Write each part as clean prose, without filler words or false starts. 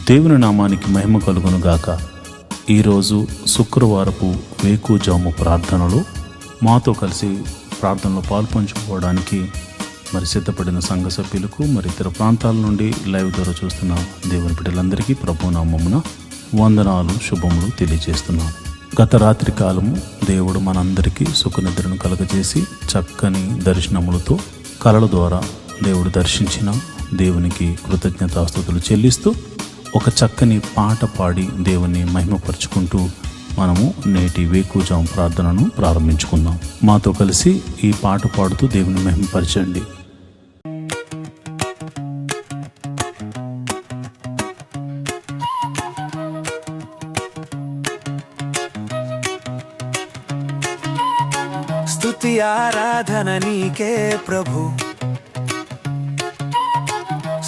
దేవుని నామానికి మహిమ కలుగును గాక. ఈరోజు శుక్రవారపు వేకుజాము ప్రార్థనలో మాతో కలిసి ప్రార్థనలో పాల్పంచుకోవడానికి సిద్ధపడిన సంఘ సభ్యులకు ఇతర ప్రాంతాల నుండి లైవ్ ద్వారా చూస్తున్న దేవుని బిడ్డలందరికీ ప్రభు నామమున వందనాలు, శుభములు తెలియజేస్తున్నాను. గత రాత్రి కాలము దేవుడు మనందరికీ సుఖనిద్రను కలగజేసి చక్కని దర్శనములతో కలల ద్వారా దేవుడు దర్శించిన దేవునికి కృతజ్ఞతాస్తుతులు చెల్లిస్తూ ఒక చక్కని పాట పాడి దేవుని మహిమపరుచుకుంటూ మనము నేటి వేకుజాము ప్రార్థనను ప్రారంభించుకుందాం. మాతో కలిసి ఈ పాట పాడుతూ దేవుని మహిమపరచండి. స్తుతి ఆరాధన నీకే ప్రభు,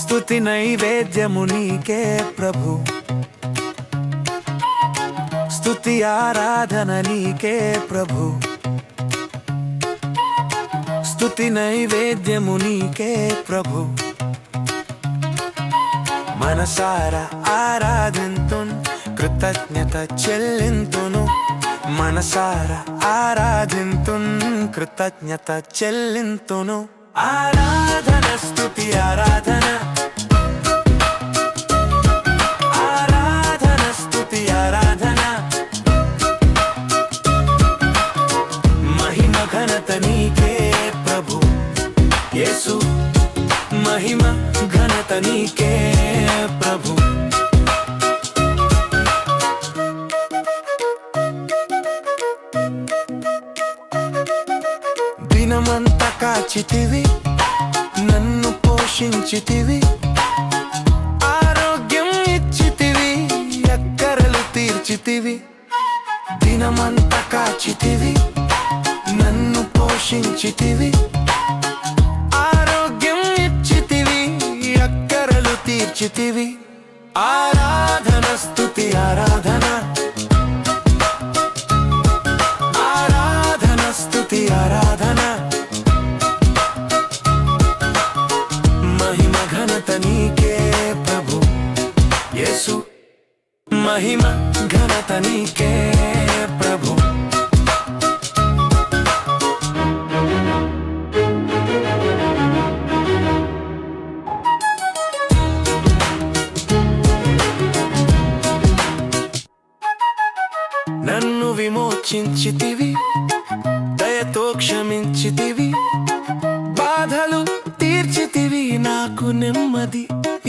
స్తుతి నైవేద్యము నీకే ప్రభు, స్తుతి ఆరాధన నీకే ప్రభు, స్తుతి నైవేద్యము నీకే ప్రభు. మనసారా ఆరాధింతున్, కృతజ్ఞత చెల్లింతును. మనసారా ఆరాధింతున్, కృతజ్ఞత చెల్లింతును. ఆరాధన స్తుతి ఆరాధన, ఆరాధన స్తుతి ఆరాధన. మహిమ ఘనత నీకే ప్రభు యేసు, మహిమ ఘనత నీకే ప్రభు. దినమంతా కాచితివి, నన్ను పోషించితివి, ఆరోగ్యం ఇచ్చితివి, అక్కరలు తీర్చితివి. దినమంతా కాచితివి, నన్ను పోషించితివి, ఆరోగ్యం ఇచ్చితివి, అక్కరలు తీర్చితివి. ఆరాధన స్తుతి ఆరాధన, ఆరాధన స్తుతి ఆరాధన. మహిమ ఘనత నీకే ప్రభు యేసు, మహిమ ఘనత నీకే ప్రభు. నన్ను విమోచించితివి, దయతో క్షమించితివి, బాధలు తీర్చితివి, నాకు నెమ్మది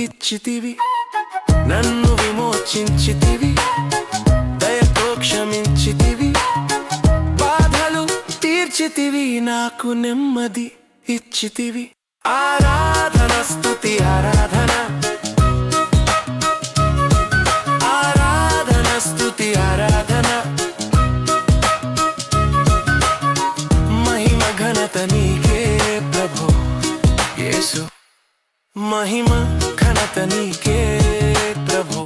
ఇచ్చితివి. నన్ను విమోచించితివి, దయతో క్షమించితివి, బాధలు తీర్చితివి, నాకు నెమ్మది ఇచ్చితివి. ఆరాధన స్తుతి ఆరాధన, ఆరాధన స్తుతి ఆరాధన. మహిమ ఘనత నీకే ప్రభు యేసు, మహిమ ఘనత నీకే ప్రభు.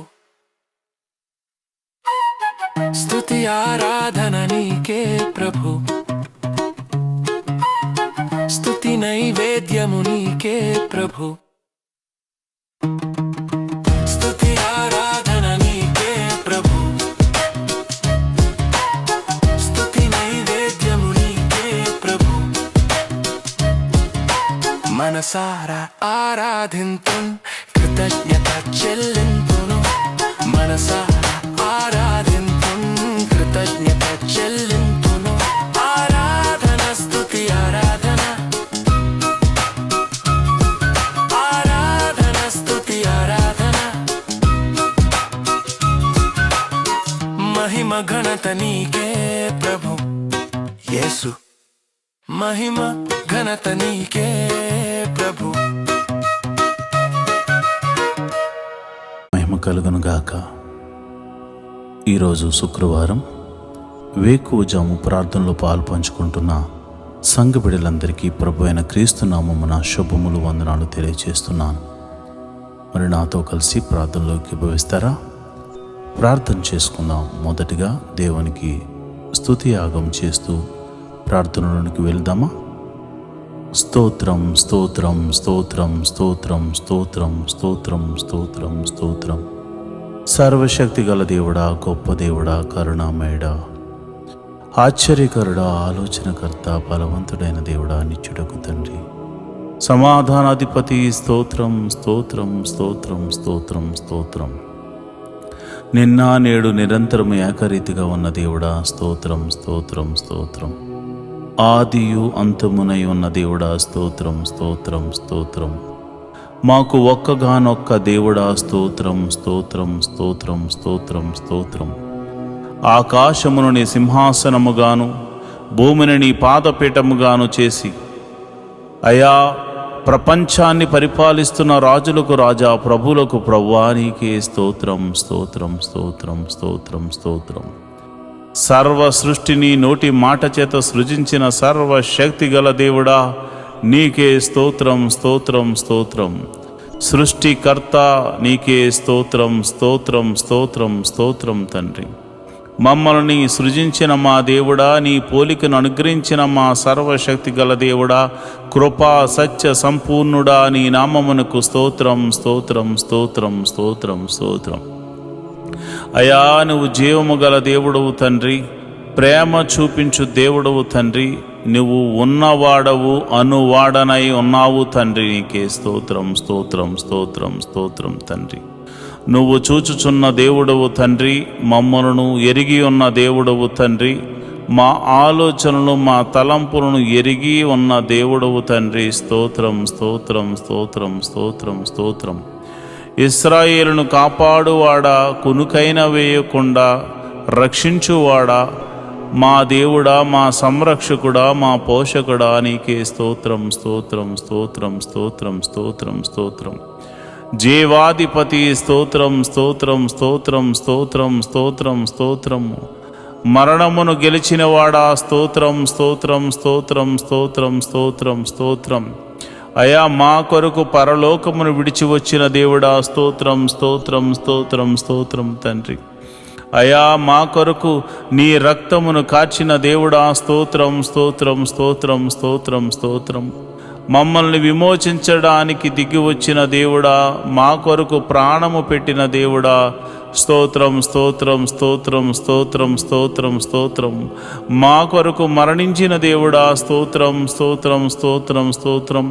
స్తుతి ఆరాధన నీకే ప్రభు, స్తుతి నైవేద్యము నీకే ప్రభు, స్తుతి ఆరాధన నీకే ప్రభు, స్తుతి నైవేద్యము నీకే ప్రభు. మనసారా ఆరాధింతున్, కృతజ్ఞత చెల్లింతును. మనసారా ఆరాధింతున్, కృతజ్ఞత చెల్లింతును. ఆరాధన స్తుతి ఆరాధన, ఆరాధన స్తుతి ఆరాధన. మహిమ ఘనత నీకే ప్రభు యేసు, మహిమ ఘనత నీకే ప్రభు. మహిమ కలుగును గాక. ఈరోజు శుక్రవారం వేకువజాము ప్రార్థనలో పాల్పంచుకుంటున్న సంఘ బిడ్డలందరికీ ప్రభు అయిన క్రీస్తు నామమున శుభములు, వందనాలు తెలియజేస్తున్నాను. నాతో కలిసి ప్రార్థనలోకి భవిస్తారా? ప్రార్థన చేసుకుందాం. మొదటిగా దేవునికి స్తుతి యాగం చేస్తూ ప్రార్థనలోనికి వెళ్దామా? స్తోత్రం స్తోత్రం స్తోత్రం స్తోత్రం స్తోత్రం స్తోత్రం స్తోత్రం స్తోత్రం సర్వశక్తి గల దేవుడా, గొప్ప దేవుడా, కరుణామయుడా, ఆశ్చర్యకరుడా, ఆలోచనకర్త, బలవంతుడైన దేవుడా, నిత్యుడకు తండ్రి, సమాధానాధిపతి, స్తోత్రం స్తోత్రం స్తోత్రం స్తోత్రం స్తోత్రం. నిన్న నేడు నిరంతరం ఏకరీతిగా ఉన్న దేవుడా, స్తోత్రం స్తోత్రం స్తోత్రం. ఆదియు అంతమునై ఉన్న దేవుడా, స్తోత్రం స్తోత్రం స్తోత్రం. మాకు ఒక్కగానొక్క దేవుడా, స్తోత్రం స్తోత్రం స్తోత్రం స్తోత్రం స్తోత్రం. ఆకాశమును నీ సింహాసనముగాను భూమిని నీ పాదపీఠముగాను చేసి అయా ప్రపంచాన్ని పరిపాలిస్తున్న రాజులకు రాజా, ప్రభువులకు ప్రభువా, నీకే స్తోత్రం స్తోత్రం స్తోత్రం స్తోత్రం స్తోత్రం. సర్వ సృష్టిని నోటి మాట చేత సృజించిన సర్వశక్తి గల దేవుడా, నీకే స్తోత్రం స్తోత్రం స్తోత్రం. సృష్టికర్త నీకే స్తోత్రం స్తోత్రం స్తోత్రం స్తోత్రం తండ్రి. మమ్మల్ని సృజించిన మా దేవుడా, నీ పోలికను అనుగ్రహించిన మా సర్వశక్తి గల దేవుడా, కృపా సత్య సంపూర్ణుడా, నీ నామమునకు స్తోత్రం స్తోత్రం స్తోత్రం స్తోత్రం స్తోత్రం. అయా, నువ్వు జీవము గల దేవుడవు తండ్రి, ప్రేమ చూపించు దేవుడవు తండ్రి, నువ్వు ఉన్నవాడవు, అనువాడనై ఉన్నావు తండ్రి, నీకే స్తోత్రం స్తోత్రం స్తోత్రం స్తోత్రం తండ్రి. నువ్వు చూచుచున్న దేవుడవు తండ్రి, మమ్మలను ఎరిగి ఉన్న దేవుడవు తండ్రి, మా ఆలోచనలు మా తలంపులను ఎరిగి ఉన్న దేవుడవు తండ్రి, స్తోత్రం స్తోత్రం స్తోత్రం స్తోత్రం స్తోత్రం. ఇశ్రాయేలును కాపాడువాడా, కునుకైన వేయకుండా రక్షించువాడా, మా దేవుడా, మా సంరక్షకుడా, మా పోషకుడా, నీకే స్తోత్రం స్తోత్రం స్తోత్రం స్తోత్రం స్తోత్రం స్తోత్రం. జీవాధిపతి స్తోత్రం స్తోత్రం స్తోత్రం స్తోత్రం స్తోత్రం స్తోత్రం. మరణమును గెలిచినవాడా, స్తోత్రం స్తోత్రం స్తోత్రం స్తోత్రం స్తోత్రం స్తోత్రం. అయా, మా కొరకు పరలోకమును విడిచి వచ్చిన దేవుడా, స్తోత్రం స్తోత్రం స్తోత్రం స్తోత్రం తండ్రి. అయా, మా కొరకు నీ రక్తమును కార్చిన దేవుడా, స్తోత్రం స్తోత్రం స్తోత్రం స్తోత్రం స్తోత్రం. మమ్మల్ని విమోచించడానికి దిగి వచ్చిన దేవుడా, మా కొరకు ప్రాణము పెట్టిన దేవుడా, స్తోత్రం స్తోత్రం స్తోత్రం స్తోత్రం స్తోత్రం స్తోత్రం. మా కొరకు మరణించిన దేవుడా, స్తోత్రం స్తోత్రం స్తోత్రం స్తోత్రం.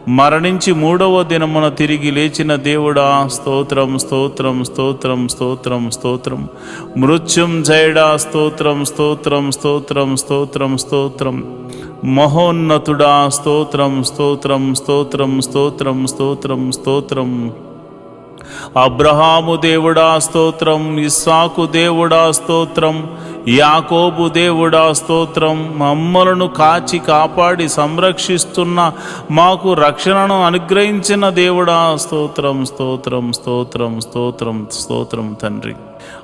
మరణించి మూడవ దినమున తిరిగి లేచిన దేవుడా, స్తోత్రం స్తోత్రం స్తోత్రం స్తోత్రం స్తోత్రం. మృత్యుంజయుడా, స్తోత్రం స్తోత్రం స్తోత్రం స్తోత్రం స్తోత్రం. మహోన్నతుడా, స్తోత్రం స్తోత్రం స్తోత్రం స్తోత్రం స్తోత్రం స్తోత్రం. అబ్రహాము దేవుడా, స్తోత్రం. ఇస్సాకు దేవుడా, స్తోత్రం. యాకోబు దేవుడా, స్తోత్రం. మమ్మలను కాచి కాపాడి సంరక్షిస్తున్న, మాకు రక్షణను అనుగ్రహించిన దేవుడా, స్తోత్రం స్తోత్రం స్తోత్రం స్తోత్రం స్తోత్రం తండ్రి.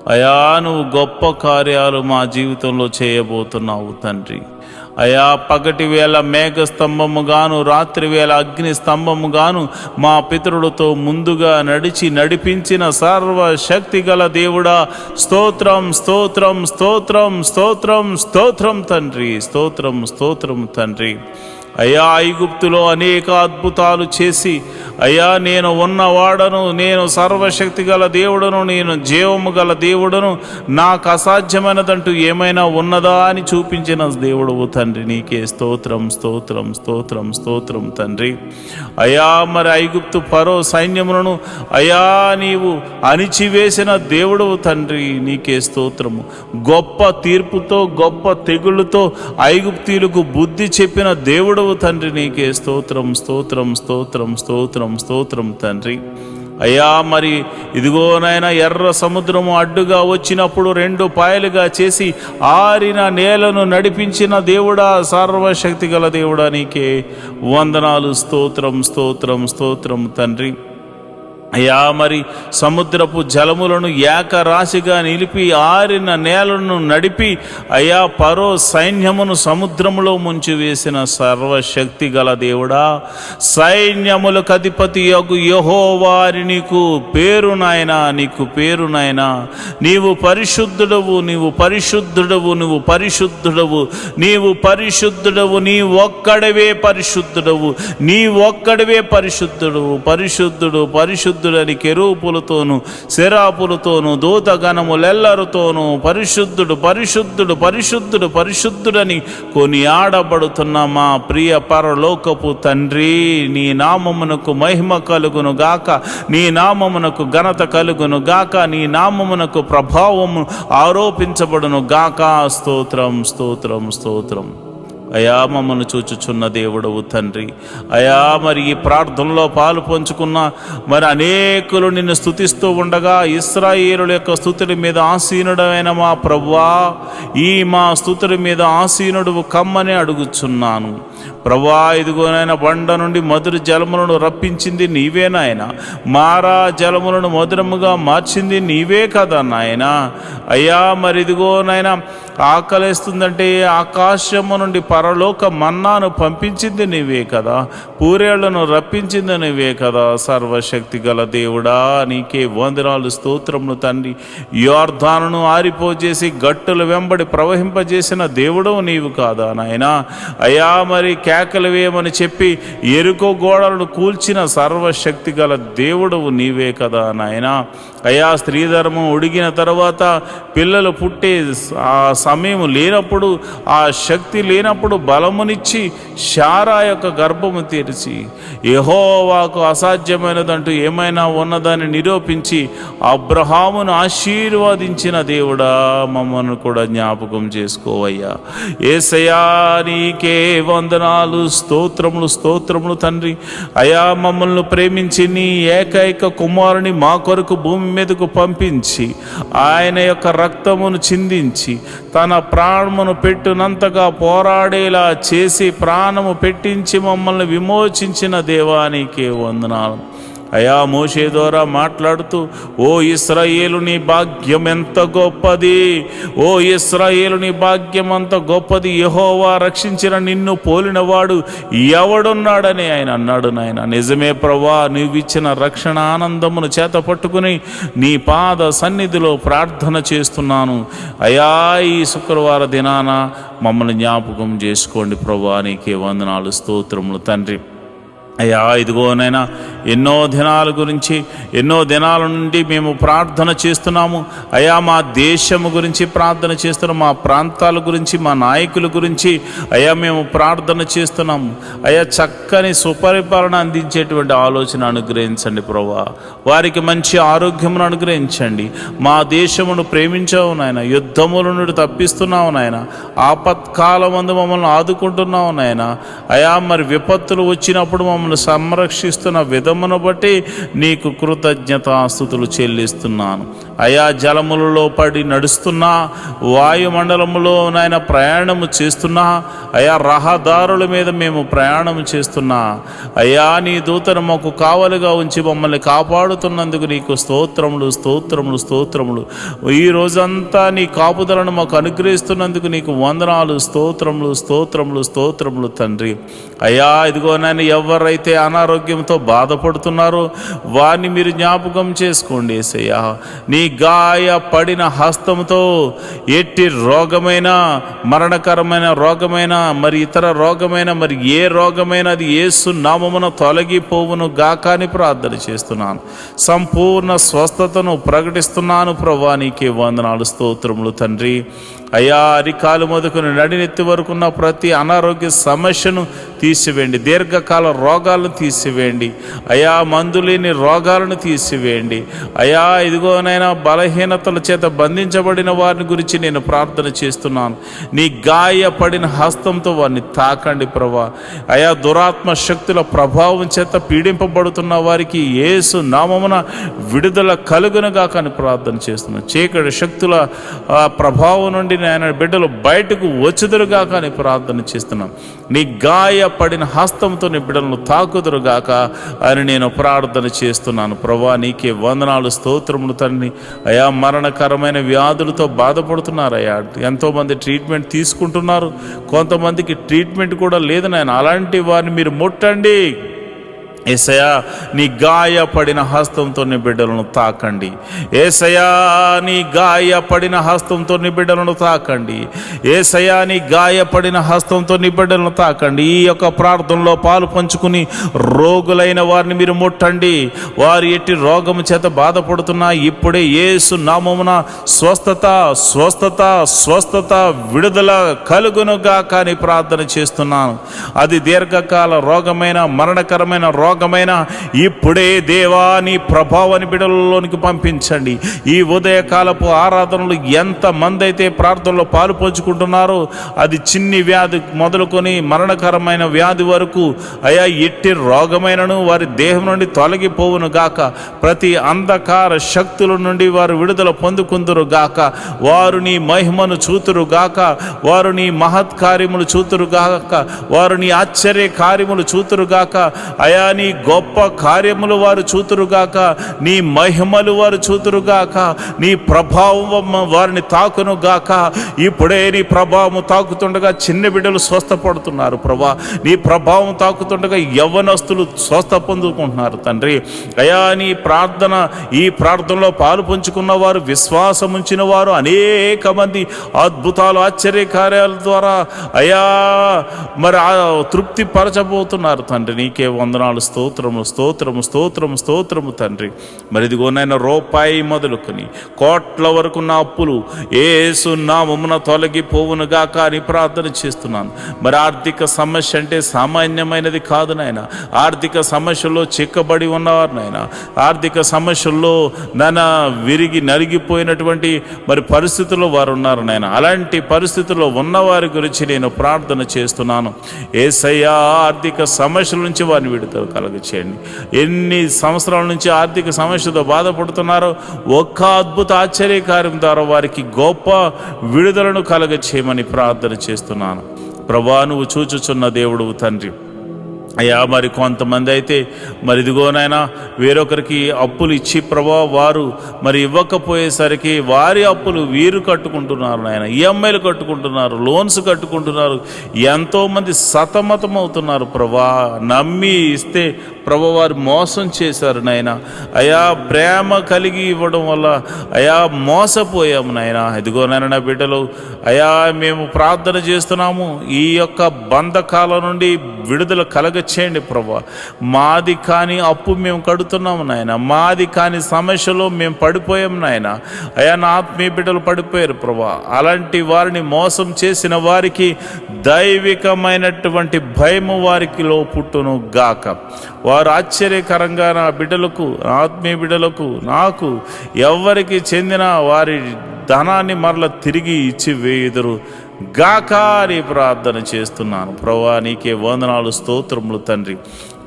అయా, నువ్వు గొప్ప కార్యాలు మా జీవితంలో చేయబోతున్నావు తండ్రి. అయా, పగటి వేళ మేఘ స్తంభముగాను, రాత్రి వేళ అగ్ని స్తంభముగాను మా పితరులతో ముందుగా నడిపించిన సర్వశక్తి గల దేవుడా, స్తోత్రం స్తోత్రం స్తోత్రం స్తోత్రం స్తోత్రం తండ్రి, స్తోత్రం స్తోత్రం తండ్రి. అయ్యా, ఐగుప్తులో అనేక అద్భుతాలు చేసి, అయ్యా, నేను ఉన్నవాడను, నేను సర్వశక్తి గల దేవుడను, నేను జీవము గల దేవుడను, నాకు అసాధ్యమైనదంటూ ఏమైనా ఉన్నదా అని చూపించిన దేవుడవు తండ్రి, నీకే స్తోత్రం స్తోత్రం స్తోత్రం స్తోత్రం తండ్రి. అయ్యా, మరి ఐగుప్తు ఫరో సైన్యములను అయ్యా నీవు అణిచివేసిన దేవుడవు తండ్రి, నీకే స్తోత్రము. గొప్ప తీర్పుతో, గొప్ప తెగుళ్ళతో ఐగుప్తీయులకు బుద్ధి చెప్పిన దేవుడు తండ్రి, నీకే స్తోత్రం స్తోత్రం స్తోత్రం స్తోత్రం స్తోత్రం తండ్రి. అయ్యా, మరి ఇదిగోనైనా ఎర్ర సముద్రము అడ్డుగా వచ్చినప్పుడు రెండు పాయలుగా చేసి ఆరిన నేలను నడిపించిన దేవుడా, సర్వశక్తి గల దేవుడా, నీకే వందనాలు, స్తోత్రం స్తోత్రం స్తోత్రం తండ్రి. అయ్యా, మరి సముద్రపు జలములను ఏకరాశిగా నిలిపి ఆరిన నేలను నడిపి అయ్యా ఫరో సైన్యమును సముద్రములో ముంచి వేసిన సర్వశక్తి గల దేవుడా, సైన్యములకు అధిపతి యగు యెహోవాని నీకు పేరు నాయనా, నీకు పేరు నాయనా. నీవు పరిశుద్ధుడవు, నీవు పరిశుద్ధుడవు, నీవు పరిశుద్ధుడవు, నీవు పరిశుద్ధుడవు, నీ ఒక్కడవే పరిశుద్ధుడవు, నీ ఒక్కడవే పరిశుద్ధుడు, పరిశుద్ధుడు పరిశుద్ధుడు పరిశుద్ధుడని కెరూపులతోనూ శరాపులతోనూ దూతగణములెల్లరితోనూ పరిశుద్ధుడు పరిశుద్ధుడు పరిశుద్ధుడు పరిశుద్ధుడని కొనియాడబడుతున్న మా ప్రియ పరలోకపు తండ్రి, నీ నామమునకు మహిమ కలుగును గాక, నీ నామమునకు ఘనత కలుగును గాక, నీ నామమునకు ప్రభావము ఆరోపించబడును గాక. స్తోత్రం స్తోత్రం స్తోత్రం. అయా మమ్మల్ని చూచుచున్న దేవుడవు తండ్రి, అయా మరి ఈ ప్రార్థనలో పాలు పంచుకున్న మరి అనేకులు నిన్ను స్తుతిస్తూ ఉండగా ఇశ్రాయేలుల యొక్క స్తుతుల మీద ఆసీనుడమైన మా ప్రభువా, ఈ మా స్తుతుల మీద ఆసీనుడు కమ్మని అడుగుచున్నాను ప్రభువా. ఇదిగోనైనా బండ నుండి మధుర జలములను రప్పించింది నీవే నాయన, మారా జలములను మధురముగా మార్చింది నీవే కదా నాయన. అయ్యా మరి ఇదిగోనైనా ఆకలేస్తుందంటే ఆకాశము నుండి పరలోక మన్నాను పంపించింది నీవే కదా, పూరేళ్లను రప్పించింది నీవే కదా. సర్వశక్తి గల దేవుడా, నీకే వందనాలు స్తోత్రములు తండ్రి. యోర్దానును ఆరిపోజేసి గట్టుల వెంబడి ప్రవహింపజేసిన దేవుడు నీవు కాదా నాయన. అయ్యా మరి కేకలు వేయమని చెప్పి ఎరుకో గోడలను కూల్చిన సర్వశక్తి గల దేవుడవు నీవే కదా నాయన. అయా స్త్రీధర్మం ఉడిగిన తర్వాత పిల్లలు పుట్టే ఆ సమయం లేనప్పుడు, ఆ శక్తి లేనప్పుడు బలమునిచ్చి శారా యొక్క గర్భము తెరిచి యెహోవాకు అసాధ్యమైనదంటూ ఏమైనా ఉన్నదని నిరూపించి అబ్రహామును ఆశీర్వదించిన దేవుడా, మమ్మల్ని కూడా జ్ఞాపకం చేసుకోవయ్యా. యేసయ్యా నీకే వందనాలు స్తోత్రములు స్తోత్రములు తండ్రి. అయా మమ్మల్ని ప్రేమించి నీ ఏకైక కుమారుని మా కొరకు భూమి మీదకు పంపించి ఆయన యొక్క రక్తమును చిందించి తన ప్రాణమును పెట్టునంతగా పోరాడేలా చేసి ప్రాణము పెట్టించి మమ్మల్ని విమోచించిన దేవానికే వందనాలు. అయా మోషే ద్వారా మాట్లాడుతూ, ఓ ఇశ్రాయేలు నీ భాగ్యం ఎంత గొప్పది, ఓ ఇశ్రాయేలు నీ భాగ్యం అంత గొప్పది, యెహోవా రక్షించిన నిన్ను పోలినవాడు ఎవడున్నాడని ఆయన అన్నాడు నాయన. నిజమే ప్రభువా, నీవిచ్చిన రక్షణ ఆనందమును చేత పట్టుకుని నీ పాద సన్నిధిలో ప్రార్థన చేస్తున్నాను. అయా ఈ శుక్రవార దినాన మమ్మల్ని జ్ఞాపకం చేసుకోండి ప్రభువా, నీకే వందనాలు స్తోత్రములు తండ్రి. అయ్యా ఇదిగోనైనా ఎన్నో దినాల గురించి ఎన్నో దినాల నుండి మేము ప్రార్థన చేస్తున్నాము. అయ్యా మా దేశము గురించి ప్రార్థన చేస్తున్నాము, మా ప్రాంతాల గురించి, మా నాయకుల గురించి అయ్యా మేము ప్రార్థన చేస్తున్నాము. అయ్యా చక్కని సుపరిపాలన అందించేటువంటి ఆలోచన అనుగ్రహించండి ప్రభువా, వారికి మంచి ఆరోగ్యమును అనుగ్రహించండి. మా దేశమును ప్రేమించావు నాయన, యుద్ధముల నుండి తప్పిస్తున్నావు నాయన, ఆపత్కాలమందు మమ్మల్ని ఆదుకుంటున్నావు నాయన. అయ్యా మరి విపత్తులు వచ్చినప్పుడు మమ్మల్ని సంరక్షిస్తున్న విధమును బట్టి నీకు కృతజ్ఞతాస్తుతులు చెల్లిస్తున్నాను. అయా జలములలో పడి నడుస్తున్నా, వాయుమండలములో నాయన ప్రయాణము చేస్తున్నా, అయా రహదారుల మీద మేము ప్రయాణం చేస్తున్నా, అయా నీ దూతను మాకు కావలిగా ఉంచి మమ్మల్ని కాపాడుతున్నందుకు నీకు స్తోత్రములు స్తోత్రములు స్తోత్రములు. ఈ రోజంతా నీ కాపుదలను మాకు అనుగ్రహిస్తున్నందుకు నీకు వందనాలు స్తోత్రములు స్తోత్రములు స్తోత్రములు తండ్రి. అయ్యా ఇదిగో నాయన ఎవరైతే అనారోగ్యంతో బాధపడుతున్నారో వారిని మీరు జ్ఞాపకం చేసుకోండి యేసయ్యా. నీ గాయపడిన హస్తంతో ఎట్టి రోగమైన, మరణకరమైన రోగమైన, మరి ఇతర రోగమైన, మరి ఏ రోగమైన అది యేసు నామమున తొలగిపోవును గాక అని ప్రార్థన చేస్తున్నాను. సంపూర్ణ స్వస్థతను ప్రకటిస్తున్నాను ప్రభువా, నీకే వందనాలు స్తోత్రములు తండ్రి. అయ్యా అరికాలు మొదలుకొని నడినెత్తి వరకున్న ప్రతి అనారోగ్య సమస్యను తీసివేయండి, దీర్ఘకాల రోగాలను తీసివేయండి, అయా మందులేని రోగాలను తీసివేయండి. అయా ఇదిగోనైనా బలహీనతల చేత బంధించబడిన వారిని గురించి నేను ప్రార్థన చేస్తున్నాను. నీ గాయపడిన హస్తంతో వారిని తాకండి ప్రభువా. అయా దురాత్మ శక్తుల ప్రభావం చేత పీడింపబడుతున్న వారికి యేసు నామమున విడుదల కలుగునుగా కానీ ప్రార్థన చేస్తున్నాను. చీకటి శక్తుల ప్రభావం నుండి ఆయన బిడ్డలు బయటకు వచ్చుదురుగా కానీ ప్రార్థన చేస్తున్నాం. నీ గాయపడిన హస్తంతో నీ బిడ్డలను తాకుదురుగాక అని నేను ప్రార్థన చేస్తున్నాను ప్రభువా. నీకే వందనాలు స్తోత్రములు తండ్రి. అయా మరణకరమైన వ్యాధులతో బాధపడుతున్నారు అయ్యా, ఎంతోమంది ట్రీట్మెంట్ తీసుకుంటున్నారు, కొంతమందికి ట్రీట్మెంట్ కూడా లేదు నాయన. అలాంటి వారిని మీరు ముట్టండి, యేసయ్యా నీ గాయపడిన హస్తంతో నీ బిడ్డలను తాకండి. యేసయ్యా నీ గాయపడిన హస్తంతో నీ బిడ్డలను తాకండి. యేసయ్యా నీ గాయపడిన హస్తంతో నీ బిడ్డలను తాకండి. ఈ యొక్క ప్రార్థనలో పాలు పంచుకుని రోగులైన వారిని మీరు ముట్టండి. వారు ఎట్టి రోగము చేత బాధపడుతున్నా ఇప్పుడే యేసు నామమున స్వస్థత స్వస్థత స్వస్థత విడుదల కలుగునుగా కానీ ప్రార్థన చేస్తున్నాను. అది దీర్ఘకాల రోగమైన మరణకరమైన రోగమైన ఇప్పుడే దేవా నీ ప్రభావాన్ని బిడ్డలలోనికి పంపించండి. ఈ ఉదయకాలపు ఆరాధనలు ఎంతమంది అయితే ప్రార్థనలో పాలు పంచుకుంటున్నారో అది చిన్ని వ్యాధి మొదలుకొని మరణకరమైన వ్యాధి వరకు అయా ఎట్టి రోగమైనను వారి దేహం నుండి తొలగిపోవును గాక. ప్రతి అంధకార శక్తుల నుండి వారు విడుదల పొందుకుందురు గాక. వారు నీ మహిమను చూతురు గాక. వారు నీ మహత్కార్యములు చూతురు గాక. వారు నీ ఆశ్చర్య కార్యములు చూతురు గాక. అయా నీ గొప్ప కార్యములు వారు చూతురుగాక. నీ మహిమలు వారు చూతురుగాక. నీ ప్రభావం వారిని తాకును గాక. ఇప్పుడే నీ ప్రభావం తాకుతుండగా చిన్న బిడ్డలు స్వస్థపడుతున్నారు ప్రభా. నీ ప్రభావం తాకుతుండగా యవ్వనస్తులు స్వస్థ పొందుకుంటున్నారు తండ్రి. అయా నీ ప్రార్థన ఈ ప్రార్థనలో పాలు పంచుకున్న వారు విశ్వాసం ఉంచిన వారు అనేక మంది అద్భుతాలు ఆశ్చర్య కార్యాల ద్వారా అయా మరి తృప్తి పరచబోతున్నారు తండ్రి. నీకే వందనాలు, స్తోత్రము స్తోత్రము స్తోత్రము స్తోత్రము తండ్రి. మరి ఇదిగోనైనా రూపాయి మొదలుకొని కోట్ల వరకు నా అప్పులు యేసు నామమున తొలగిపోవునుగాక అని ప్రార్థన చేస్తున్నాను. మరి ఆర్థిక సమస్య అంటే సామాన్యమైనది కాదు నాయన. ఆర్థిక సమస్యల్లో చిక్కబడి ఉన్నవారు నాయన. ఆర్థిక సమస్యల్లో విరిగి నలిగిపోయినటువంటి మరి పరిస్థితుల్లో వారు ఉన్నారు నాయన. అలాంటి పరిస్థితుల్లో ఉన్నవారి గురించి నేను ప్రార్థన చేస్తున్నాను. యేసయ్యా ఆర్థిక సమస్యల నుంచి వారిని విడుదల కలగచేయండి. ఎన్ని సంవత్సరాల నుంచి ఆర్థిక సమస్యతో బాధపడుతున్నారో ఒక్క అద్భుత ఆశ్చర్యకార్యం ద్వారా వారికి గొప్ప విడుదలను కలగచేయమని ప్రార్థన చేస్తున్నాను. ప్రభువా నువ్వు చూచుచున్న దేవుడు తండ్రి. అయ్యా మరి కొంతమంది అయితే మరి ఇదిగోనైనా వేరొకరికి అప్పులు ఇచ్చి ప్రభా వారు మరి ఇవ్వకపోయేసరికి వారి అప్పులు వీరు కట్టుకుంటున్నారు నాయన. ఈఎంఐలు కట్టుకుంటున్నారు, లోన్స్ కట్టుకుంటున్నారు. ఎంతోమంది సతమతం అవుతున్నారు ప్రభా. నమ్మి ఇస్తే ప్రభా వారు మోసం చేశారు నాయన. అయా ప్రేమ కలిగి ఇవ్వడం వల్ల అయా మోసపోయాము నాయన. ఇదిగోనైనా నా బిడ్డలు అయా మేము ప్రార్థన చేస్తున్నాము. ఈ యొక్క బంధకాల నుండి విడుదల కలగచేయండి ప్రభా. మాది కాని అప్పు మేము కడుతున్నాము నాయన. మాది కాని సమస్యలో మేము పడిపోయాము నాయన. అయా నా ఆత్మీయ బిడ్డలు పడిపోయారు ప్రభా. అలాంటి వారిని మోసం చేసిన వారికి దైవికమైనటువంటి భయము వారికిలో పుట్టును గాక. వారు ఆశ్చర్యకరంగా నా బిడ్డలకు, ఆత్మీయ బిడ్డలకు, నాకు ఎవరికి చెందిన వారి ధనాన్ని మరల తిరిగి ఇచ్చి వేయుదురు గాక అని ప్రార్థన చేస్తున్నాను. ప్రభువా నీకే వందనాలు, స్తోత్రములు తండ్రి.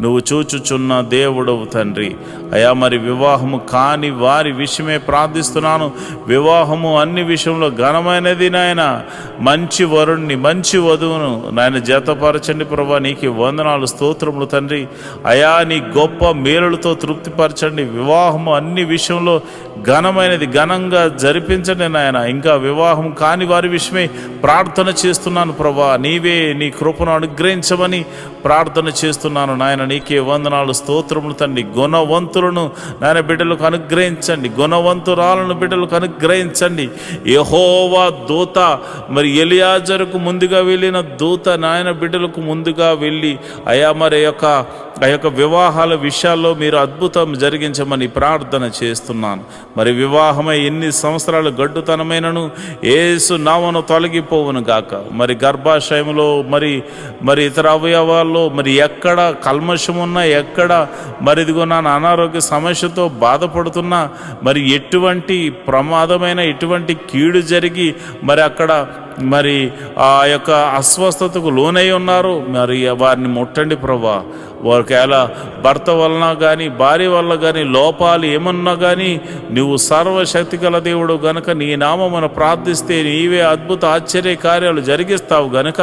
నువ్వు చూచుచున్న దేవుడవు తండ్రి. అయా మరి వివాహము కాని వారి విషయమే ప్రార్థిస్తున్నాను. వివాహము అన్ని విషయంలో ఘనమైనది నాయన. మంచి వరుణ్ణి, మంచి వధువును నాయన జతపరచండి ప్రభువా. నీకే వందనాలు, స్తోత్రములు తండ్రి. అయా నీ గొప్ప మేలులతో తృప్తిపరచండి. వివాహము అన్ని విషయంలో ఘనమైనది, ఘనంగా జరిపించండి నాయన. ఇంకా వివాహం కాని వారి విషయమే ప్రార్థన చేస్తున్నాను ప్రభా. నీవే నీ కృపను అనుగ్రహించమని ప్రార్థన చేస్తున్నాను నాయన. నీకే వందనాలు, స్తోత్రములు తండ్రి. గుణవంతులను నాయన బిడ్డలకు అనుగ్రహించండి. గుణవంతురాలను బిడ్డలకు అనుగ్రహించండి. యెహోవా దూత మరి ఎలియాజరుకు ముందుగా వెళ్ళిన దూత నాయన బిడ్డలకు ముందుగా వెళ్ళి అయా మరి ఆ యొక్క వివాహాల విషయాల్లో మీరు అద్భుతం జరిగించమని ప్రార్థన చేస్తున్నాను. మరి వివాహమై ఎన్ని సంవత్సరాలు గడ్డుతనమైనను యేసు నామమున తొలగిపోవును గాక. మరి గర్భాశయంలో మరి ఇతర అవయవాల్లో మరి ఎక్కడ కల్మషం ఉన్నా, ఎక్కడ మరి ఇదిగో నా అనారోగ్య సమస్యతో బాధపడుతున్నా, మరి ఎటువంటి ప్రమాదమైన ఎటువంటి కీడు జరిగి మరి అక్కడ మరి ఆ యొక్క అస్వస్థతకు లోనై ఉన్నారు. మరి వారిని ముట్టండి ప్రభా. ఒకవేళ భర్త వలన కానీ భార్య వల్ల కానీ లోపాలు ఏమన్నా కానీ నువ్వు సర్వశక్తి గల దేవుడు గనుక నీ నామమున ప్రార్థిస్తే నీవే అద్భుత ఆశ్చర్య కార్యాలు జరిగిస్తావు గనుక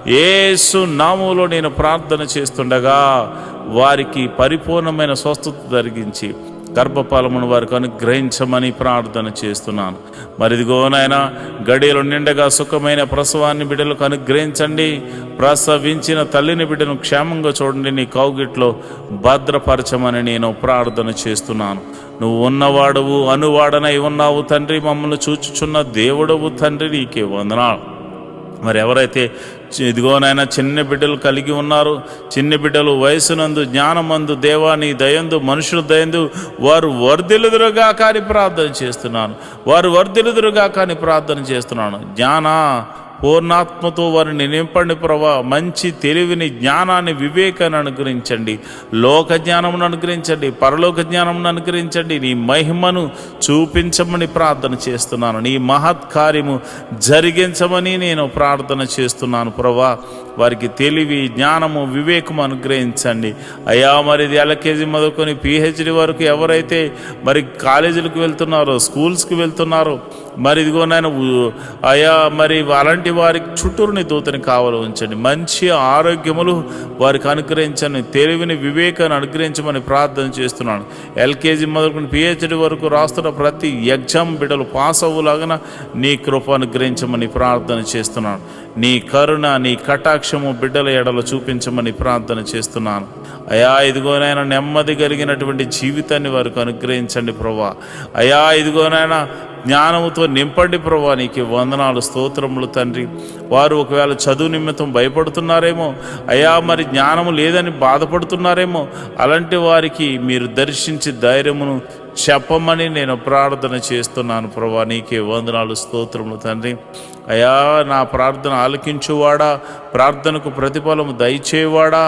యేసు నామములో నేను ప్రార్థన చేస్తుండగా వారికి పరిపూర్ణమైన స్వస్థత జరిగించి గర్భఫలమును వారికి అనుగ్రహించమని ప్రార్థన చేస్తున్నాను. మరిదిగో నాయన, గడియలు నిండగా సుఖమైన ప్రసవాన్ని బిడ్డలకు అనుగ్రహించండి. ప్రసవించిన తల్లిని బిడ్డను క్షేమంగా చూడండి, నీ కౌగిట్లో భద్రపరచమని నేను ప్రార్థన చేస్తున్నాను. నువ్వు ఉన్నవాడవు, అనువాడనై ఉన్నావు తండ్రి, మమ్మల్ని చూచుచున్న దేవుడవు తండ్రి, నీకే వందనాలు. మరి ఎవరైతే ఇదిగోనైనా చిన్న బిడ్డలు కలిగి ఉన్నారు, చిన్న బిడ్డలు వయసునందు, జ్ఞానమందు, దేవాని దయందు, మనుషుల దయందు వారు వర్ధిల్లుదురుగా కానీ ప్రార్థన చేస్తున్నాను. వారు వర్ధిల్లుదురుగా కానీ ప్రార్థన చేస్తున్నాను. జ్ఞాన పూర్ణాత్మతో వారిని నింపండి ప్రభా. మంచి తెలివిని, జ్ఞానాన్ని, వివేకాన్ని అనుగ్రహించండి. లోక జ్ఞానమును అనుగ్రహించండి, పరలోక జ్ఞానమును అనుగ్రహించండి. నీ మహిమను చూపించమని ప్రార్థన చేస్తున్నాను. నీ మహత్కార్యము జరిగించమని నేను ప్రార్థన చేస్తున్నాను ప్రభా. వారికి తెలివి, జ్ఞానము, వివేకము అనుగ్రహించండి అయ్యా. మరి ఇది ఎల్కేజీ మొదలుకొని పిహెచ్డి వరకు ఎవరైతే మరి కాలేజీలకు వెళ్తున్నారో, స్కూల్స్కి వెళ్తున్నారో, మరి ఇదిగోనైనా అయ్యా, మరి అలాంటి వారికి చుట్టూరుని దూతని కావాలి ఉంచండి. మంచి ఆరోగ్యములు వారికి అనుగ్రహించండి. తెలివిని, వివేకాన్ని అనుగ్రహించమని ప్రార్థన చేస్తున్నాను. ఎల్కేజీ మొదలుకొని పిహెచ్డి వరకు రాస్తున్న ప్రతి ఎగ్జామ్ బిడ్డలు పాస్ అవ్వలాగా నీ కృప అనుగ్రహించమని ప్రార్థన చేస్తున్నాను. నీ కరుణ, నీ కటాక్షము బిడ్డల ఎడలో చూపించమని ప్రార్థన చేస్తున్నాను అయ్యా. ఇదిగోనైనా నెమ్మది కలిగినటువంటి జీవితాన్ని వారికి అనుగ్రహించండి ప్రభా. అయ్యా ఇదిగోనైనా జ్ఞానముతో నింపండి ప్రభా. నీకు వందనాలు, స్తోత్రములు తండ్రి. వారు ఒకవేళ చదువు నిమిత్తం భయపడుతున్నారేమో అయ్యా, మరి జ్ఞానము లేదని బాధపడుతున్నారేమో, అలాంటి వారికి మీరు దర్శించి ధైర్యమును చెప్పమని నేను ప్రార్థన చేస్తున్నాను ప్రభా. నీకే వందనాలు, స్తోత్రములు తండ్రి. అయ్యా, నా ప్రార్థన ఆలకించువాడా, ప్రార్థనకు ప్రతిఫలము దయచేవాడా,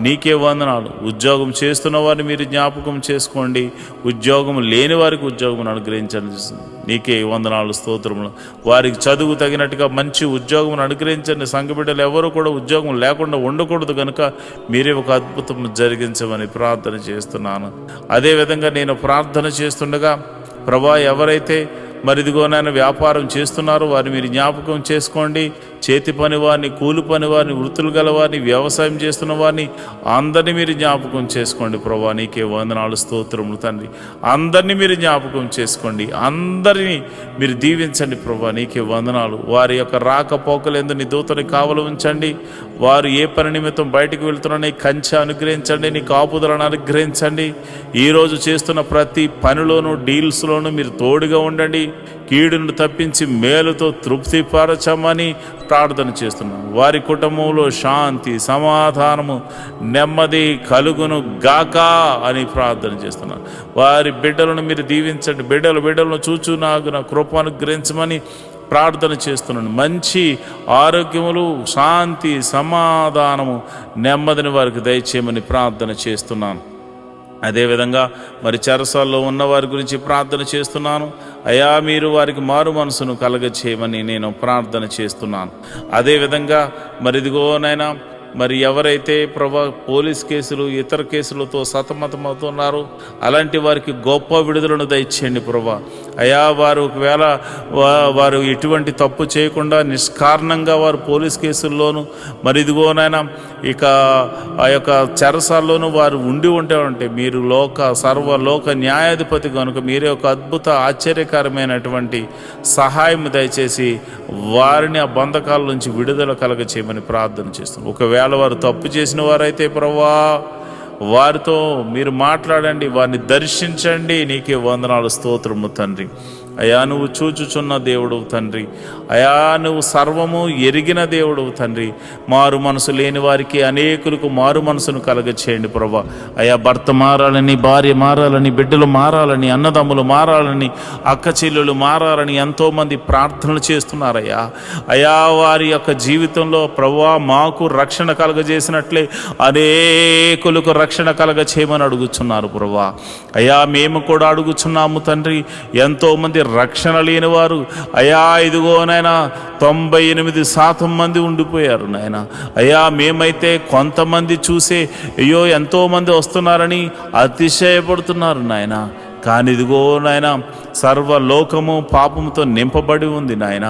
నీకే వందనాలు. ఉద్యోగం చేస్తున్న వారిని మీరు జ్ఞాపకం చేసుకోండి. ఉద్యోగం లేని వారికి ఉద్యోగం అనుగ్రహించండి. నీకే వందనాలు, స్తోత్రములు. వారికి చదువు తగినట్టుగా మంచి ఉద్యోగం అనుగ్రహించండి. సంఘ బిడ్డలు ఎవరు కూడా ఉద్యోగం లేకుండా ఉండకూడదు కనుక మీరే ఒక అద్భుతం జరిగించమని ప్రార్థన చేస్తున్నాను. అదేవిధంగా నేను ప్రార్థన చేస్తుండగా ప్రభా, ఎవరైతే మరి ఇదిగోనైనా వ్యాపారం చేస్తున్నారు వారిని మీరు జ్ఞాపకం చేసుకోండి. చేతి పని వారిని, కూలి పని వారిని, వృత్తులు గల వారిని, వ్యవసాయం చేస్తున్న వారిని అందరినీ మీరు జ్ఞాపకం చేసుకోండి ప్రభా. నీకే వందనాలు, స్తోత్రములు తండ్రి. అందరినీ మీరు జ్ఞాపకం చేసుకోండి, అందరినీ మీరు దీవించండి ప్రభా. నీకే వందనాలు. వారి యొక్క రాకపోకలందు నీ దూతని కావలి ఉంచండి. వారు ఏ పని నిమిత్తం బయటకు వెళ్తున్నారని కంచె అనుగ్రహించండి, నీ కాపుదలను అనుగ్రహించండి. ఈరోజు చేస్తున్న ప్రతి పనిలోనూ, డీల్స్లోనూ మీరు తోడుగా ఉండండి. కీడును తప్పించి మేలుతో తృప్తిపరచమని ప్రార్థన చేస్తున్నాను. వారి కుటుంబంలో శాంతి, సమాధానము, నెమ్మది కలుగును గాక అని ప్రార్థన చేస్తున్నాను. వారి బిడ్డలను మీరు దీవించండి. బిడ్డలను చూచు నాకు నా కృప అనుగ్రహించమని ప్రార్థన చేస్తున్నాను. మంచి ఆరోగ్యములు, శాంతి, సమాధానము, నెమ్మదిని వారికి దయచేయమని ప్రార్థన చేస్తున్నాను. అదేవిధంగా మరి చెరసాల్లో ఉన్న వారి గురించి ప్రార్థన చేస్తున్నాను అయ్యా. మీరు వారికి మారు మనసును కలగచేయమని నేను ప్రార్థన చేస్తున్నాను. అదేవిధంగా మరి ఇదిగోనైనా మరి ఎవరైతే ప్రభా పోలీస్ కేసులు, ఇతర కేసులతో సతమతమవుతున్నారో అలాంటి వారికి గొప్ప విడుదలను దయచేయండి ప్రభా. అయ్యా, వారు ఒకవేళ వారు ఎటువంటి తప్పు చేయకుండా నిష్కారణంగా వారు పోలీస్ కేసుల్లోనూ మరి ఇదిగోనైనా ఇక ఆ యొక్క చెరసాల్లోనూ వారు ఉంటే మీరు సర్వలోక న్యాయాధిపతి కనుక మీరే ఒక అద్భుత ఆశ్చర్యకరమైనటువంటి సహాయం దయచేసి వారిని ఆ బంధకాల నుంచి విడుదల కలగ చేయమని ప్రార్థన చేస్తున్నాం. ఒకవేళ వారు తప్పు చేసిన వారైతే ప్రభువా వారితో మీరు మాట్లాడండి, వారిని దర్శించండి. నీకే వందనాలు, స్తోత్రము తండ్రి. అయా, నువ్వు చూచుచున్న దేవుడు తండ్రి. అయా, నువ్వు సర్వము ఎరిగిన దేవుడు తండ్రి. మారు మనసు లేని వారికి అనేకులకు మారు మనసును కలగచేయండి ప్రభా. అయా, భర్త మారాలని, భార్య మారాలని, బిడ్డలు మారాలని, అన్నదమ్ములు మారాలని, అక్క చెల్లెలు మారాలని ఎంతోమంది ప్రార్థనలు చేస్తున్నారయ్యా. అయా, వారి యొక్క జీవితంలో ప్రభువా మాకు రక్షణ కలగజేసినట్లే అనేకులకు రక్షణ కలగచేయమని అడుగుచున్నారు ప్రభువా. అయా, మేము కూడా అడుగుచున్నాము తండ్రి. ఎంతోమంది రక్షణ లేని వారు అయా ఇదిగో నాయన 98% మంది ఉండిపోయారు నాయన. అయ్యా, మేమైతే కొంతమంది చూసే అయ్యో ఎంతోమంది వస్తున్నారని అతిశయపడుతున్నారు నాయన. కానీ ఇదిగో నాయన సర్వలోకము పాపముతో నింపబడి ఉంది నాయన.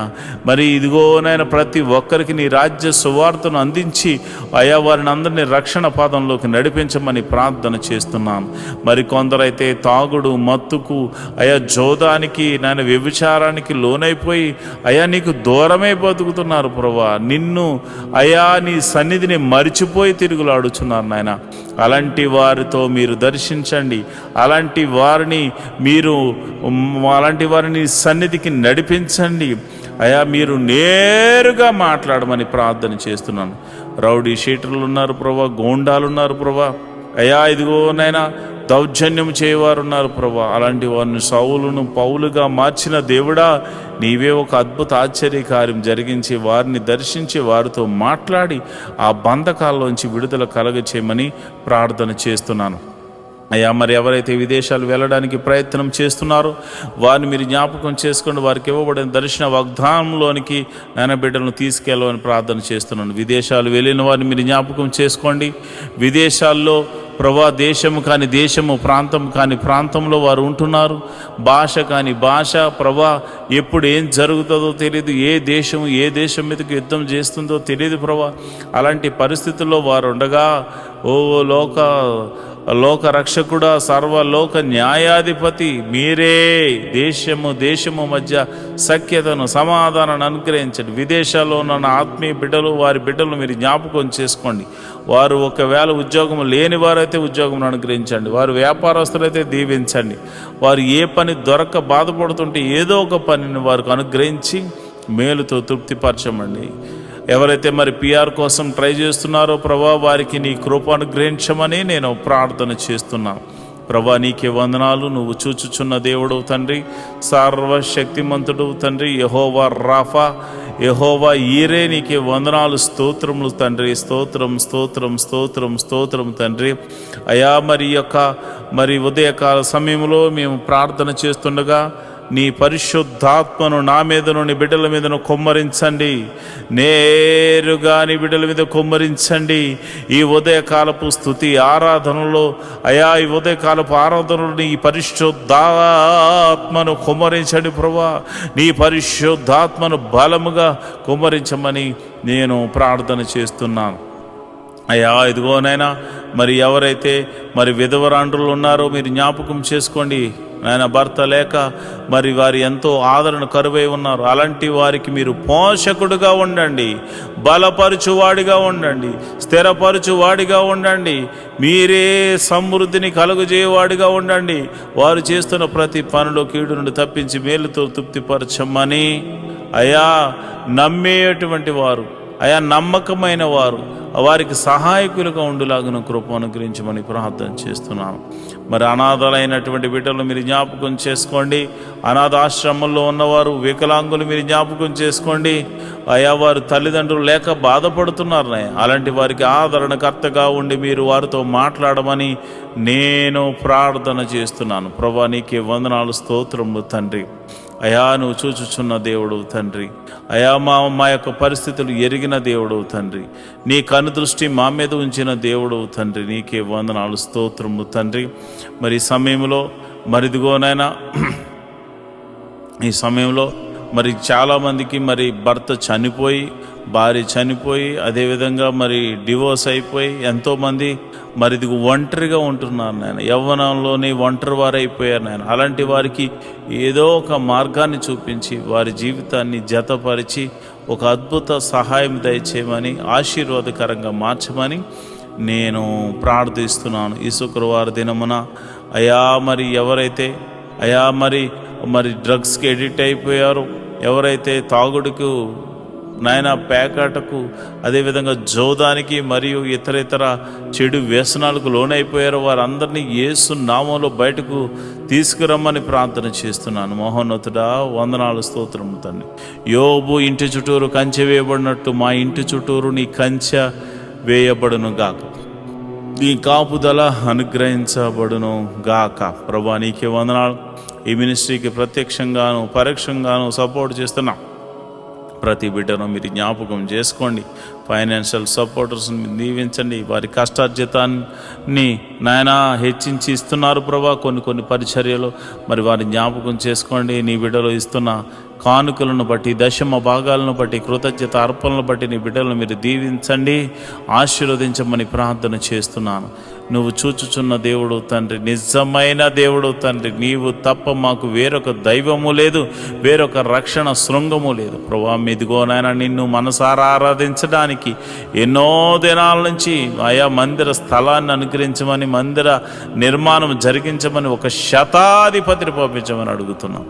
మరి ఇదిగో నాయన ప్రతి ఒక్కరికి నీ రాజ్య సువార్తను అందించి అయా వారిని అందరినీ రక్షణ పాదంలోకి నడిపించమని ప్రార్థన చేస్తున్నాను. మరి కొందరైతే తాగుడు మత్తుకు అయా జోదానికి నాయన వ్యభిచారానికి లోనైపోయి అయా నీకు దూరమే బతుకుతున్నారు ప్రభువా. నిన్ను అయా నీ సన్నిధిని మరిచిపోయి తిరుగులాడుచున్నారు నాయన. అలాంటి వారితో మీరు దర్శించండి, అలాంటి వారిని సన్నిధికి నడిపించండి అయా. మీరు నేరుగా మాట్లాడమని ప్రార్థన చేస్తున్నాను. రౌడీ షీటర్లు ఉన్నారు ప్రభా, గోండాలు ఉన్నారు ప్రభా అయా. ఇదిగో నైనా దౌర్జన్యం చేయవారు ఉన్నారు ప్రభా. అలాంటి వారిని సౌలును పౌలుగా మార్చిన దేవుడా, నీవే ఒక అద్భుత ఆశ్చర్యకార్యం జరిగించి వారిని దర్శించి వారితో మాట్లాడి ఆ బంధకాల్లోంచి విడుదల కలగచేయమని ప్రార్థన చేస్తున్నాను అయ్యా. మరి ఎవరైతే విదేశాలు వెళ్ళడానికి ప్రయత్నం చేస్తున్నారో వారిని మీరు జ్ఞాపకం చేసుకోండి. వారికి ఇవ్వబడిన దర్శన వాగ్దానంలోనికి నాయన బిడ్డలను తీసుకెళ్ళమని ప్రార్థన చేస్తున్నాను. విదేశాలు వెళ్ళిన వారిని మీరు జ్ఞాపకం చేసుకోండి. విదేశాల్లో ప్రభా దేశము కాని దేశము, ప్రాంతం కాని ప్రాంతంలో వారు ఉంటున్నారు. భాష కాని భాష ప్రభా, ఎప్పుడు ఏం జరుగుతుందో తెలియదు. ఏ దేశం మీదకి యుద్ధం చేస్తుందో తెలియదు ప్రభా. అలాంటి పరిస్థితుల్లో వారు ఉండగా ఓ లోక రక్షకుడా, సర్వలోక న్యాయాధిపతి మీరే దేశము మధ్య సఖ్యతను సమాధానాన్ని అనుగ్రహించండి. విదేశాల్లో ఉన్న ఆత్మీయ బిడ్డలు, వారి బిడ్డలు మీరు జ్ఞాపకం చేసుకోండి. వారు ఒకవేళ ఉద్యోగం లేని వారైతే ఉద్యోగం అనుగ్రహించండి. వారు వ్యాపారస్తులైతే దీవించండి. వారు ఏ పని దొరక్క బాధపడుతుంటే ఏదో ఒక పనిని వారికి అనుగ్రహించి మేలుతో తృప్తిపరచమండి. ఎవరైతే మరి పిఆర్ కోసం ట్రై చేస్తున్నారో ప్రభా, వారికి నీ కృప అనుగ్రహించమని నేను ప్రార్థన చేస్తున్నాను. ప్రభా నీకే వందనాలు. నువ్వు చూచుచున్న దేవుడు తండ్రి, సర్వశక్తిమంతుడు తండ్రి, యెహోవా రాఫా, యెహోవా ఈరే, నీకే వందనాలు, స్తోత్రములు తండ్రి. స్తోత్రం తండ్రి అయా. మరి ఉదయకాల సమయంలో మేము ప్రార్థన చేస్తుండగా నీ పరిశుద్ధాత్మను నా మీదను నీ బిడ్డల మీదను కుమ్మరించండి. నేరుగా నీ బిడ్డల మీద కుమ్మరించండి. ఈ ఉదయకాలపు స్తుతి ఆరాధనలో అయా, ఈ ఉదయకాలపు ఆరాధనలో నీ పరిశుద్ధాత్మను కుమ్మరించండి ప్రభా. నీ పరిశుద్ధాత్మను బలముగా కుమ్మరించమని నేను ప్రార్థన చేస్తున్నాను అయ్యా. ఇదిగోనైనా మరి ఎవరైతే మరి విధవరాండ్రులు ఉన్నారో మీరు జ్ఞాపకం చేసుకోండి నాయన. భర్త లేక మరి వారు ఎంతో ఆదరణ కరువై ఉన్నారు. అలాంటి వారికి మీరు పోషకుడుగా ఉండండి, బలపరచువాడిగా ఉండండి, స్థిరపరచువాడిగా ఉండండి. మీరే సమృద్ధిని కలుగజేయవాడిగా ఉండండి. వారు చేస్తున్న ప్రతి పనిలో కీడు నుండి తప్పించి మేలుతో తృప్తిపరచమని అయా. నమ్మేటువంటి వారు అయా, నమ్మకమైన వారు, వారికి సహాయకులుగా ఉండులాగిన కృప అనుగ్రహించమని ప్రార్థన చేస్తున్నాను. మరి అనాథలైనటువంటి బిడ్డలు మీరు జ్ఞాపకం చేసుకోండి. అనాథాశ్రమంలో ఉన్నవారు, వికలాంగులు మీరు జ్ఞాపకం చేసుకోండి అయా. వారు తల్లిదండ్రులు లేక బాధపడుతున్నారు. అలాంటి వారికి ఆదరణకర్తగా ఉండి మీరు వారితో మాట్లాడమని నేను ప్రార్థన చేస్తున్నాను. ప్రభా నీకే వందనాలు, స్తోత్రములు తండ్రి అయా. నువ్వు చూచుచున్న దేవుడు తండ్రి అయా. మా యొక్క పరిస్థితులు ఎరిగిన దేవుడు తండ్రి. నీ కనుదృష్టి మా మీద ఉంచిన దేవుడు తండ్రి. నీకే వందనాలు, స్తోత్రము తండ్రి. మరి ఈ సమయంలో మరిదిగోనైనా ఈ సమయంలో మరి చాలామందికి మరి భర్త చనిపోయి, భార్య చనిపోయి, అదేవిధంగా మరి డివోర్స్ అయిపోయి ఎంతోమంది మరి ఇది ఒంటరిగా ఉంటున్నారు నాయన. యవ్వనంలోనే ఒంటరి వారు అయిపోయారు నాయన. అలాంటి వారికి ఏదో ఒక మార్గాన్ని చూపించి వారి జీవితాన్ని జతపరిచి ఒక అద్భుత సహాయం దయచేయమని, ఆశీర్వాదకరంగా మార్చమని నేను ప్రార్థిస్తున్నాను. ఈ శుక్రవారం దినమున అయా మరి ఎవరైతే అయా మరి డ్రగ్స్కి ఎడిక్ట్ అయిపోయారో, ఎవరైతే తాగుడుకు నాయన, పేకాటకు, అదేవిధంగా జోదానికి మరియు ఇతర చెడు వ్యసనాలకు లోనైపోయారో వారందరినీ యేసు నామంలో బయటకు తీసుకురమ్మని ప్రార్థన చేస్తున్నాను. మహోన్నతుడా వందనాలు, స్తోత్రము తండ్రి. యోబు ఇంటి చుట్టూరు కంచె వేయబడినట్టు మా ఇంటి చుట్టూరు నీ కంచె వేయబడును గాక, నీ కాపుదల అనుగ్రహించబడును గాక. ప్రభా నీకే వందనాలు. ఈ మినిస్ట్రీకి ప్రత్యక్షంగాను పరోక్షంగాను సపోర్ట్ చేస్తున్నా ప్రతి బిడ్డను మీరు జ్ఞాపకం చేసుకోండి. ఫైనాన్షియల్ సపోర్టర్స్ని మీరు దీవించండి. వారి కష్టార్జితాన్ని నాయన హెచ్చించి ఇస్తున్నారు ప్రభా కొన్ని పరిచర్యలు, మరి వారి జ్ఞాపకం చేసుకోండి. నీ బిడ్డలు ఇస్తున్న కానుకలను బట్టి, దశమ భాగాలను బట్టి, కృతజ్ఞత అర్పణలను బట్టి నీ బిడ్డలను మీరు దీవించండి, ఆశీర్వదించమని ప్రార్థన చేస్తున్నాను. నువ్వు చూచుచున్న దేవుడు తండ్రి, నిజమైన దేవుడు తండ్రి. నీవు తప్ప మాకు వేరొక దైవము లేదు, వేరొక రక్షణ శృంగము లేదు ప్రభా. ఇదిగో నాయన నిన్ను మనసారా ఆరాధించడానికి ఎన్నో దినాల నుంచి ఆయా మందిర స్థలాన్ని అనుగ్రహించమని, మందిర నిర్మాణం జరిగించమని ఒక శతాధిపతిని పంపించమని అడుగుతున్నాం.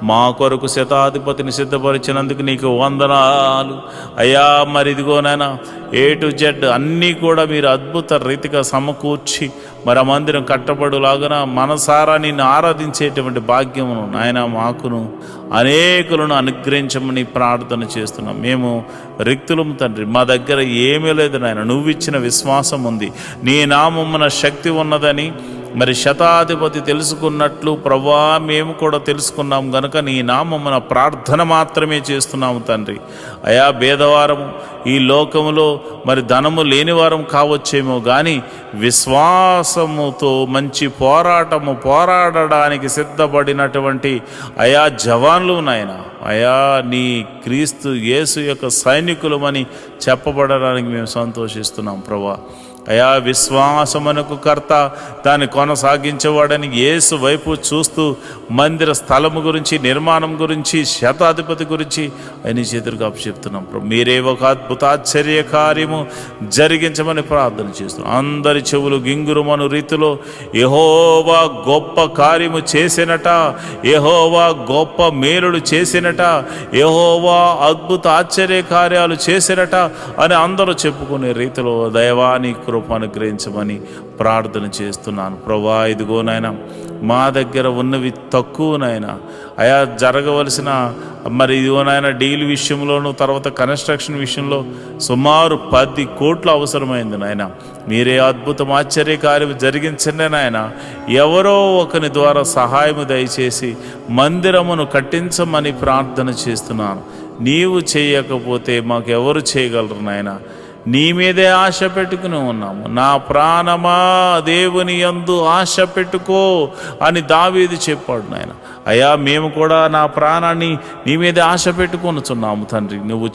మా కొరకు శతాధిపతిని సిద్ధపరిచినందుకు నీకు వందనాలు అయ్యా. మరి ఇదిగోనైనా A to Z అన్నీ కూడా మీరు అద్భుత రీతిగా సమకూర్చి మరి ఆ మందిరం కట్టబడులాగన మనసారా నిన్ను ఆరాధించేటువంటి భాగ్యమును నాయన మాకును అనేకులను అనుగ్రహించమని ప్రార్థన చేస్తున్నాం. మేము రిక్తులం తండ్రి, మా దగ్గర ఏమీ లేదు నాయన. నువ్వు ఇచ్చిన విశ్వాసం ఉంది, నీ నామమున శక్తి ఉన్నదని మరి శతాధిపతి తెలుసుకున్నట్లు ప్రభా మేము కూడా తెలుసుకున్నాం గనుక నీ నామమున ప్రార్థన మాత్రమే చేస్తున్నాము తండ్రి. అయా భేదవారము ఈ లోకములో మరి ధనము లేనివారం కావచ్చేమో కానీ విశ్వాసముతో మంచి పోరాడడానికి సిద్ధపడినటువంటి అయా జవాన్లు నాయన, అయా నీ క్రీస్తు యేసు యొక్క సైనికులమని చెప్పబడడానికి మేము సంతోషిస్తున్నాం ప్రభా. అయా విశ్వాసమునకు కర్త, దాన్ని కొనసాగించేవాడని యేసు వైపు చూస్తూ మందిర స్థలము గురించి, నిర్మాణం గురించి, శతాధిపతి గురించి ఆయన చేతులకు అప్పచెప్తున్నాం. మీరే ఒక అద్భుతాశ్చర్య కార్యము జరిగించమని ప్రార్థన చేస్తున్నాం. అందరి చెవులు గింగురుమను రీతిలో యెహోవా గొప్ప కార్యము చేసినట, యెహోవా గొప్ప మేలులు చేసినట, యెహోవా అద్భుత ఆశ్చర్య కార్యాలు చేసినట అని అందరూ చెప్పుకునే రీతిలో దైవాని అనుగ్రహించమని ప్రార్థన చేస్తున్నాను ప్రభా. ఇదిగోనైనా మా దగ్గర ఉన్నవి తక్కువనైనా అయా జరగవలసిన మరి ఇదిగోనైనా డీల్ విషయంలోనూ తర్వాత కన్స్ట్రక్షన్ విషయంలో సుమారు 10 కోట్లు అవసరమైంది నాయన. మీరే అద్భుతం ఆశ్చర్య కార్యం జరిగించండి నాయన. ఎవరో ఒకరి ద్వారా సహాయము దయచేసి మందిరమును కట్టించమని ప్రార్థన చేస్తున్నాను. నీవు చేయకపోతే మాకెవరు చేయగలరు నాయన. నీ మీదే ఆశ పెట్టుకుని ఉన్నాము. నా ప్రాణమా దేవుని యందు ఆశ పెట్టుకో అని దావీదు చెప్పాడు నాయన. అయ్యా మేము కూడా నా ప్రాణాన్ని నీ మీదే ఆశ పెట్టుకొనుచున్నాము తండ్రి. నువ్వు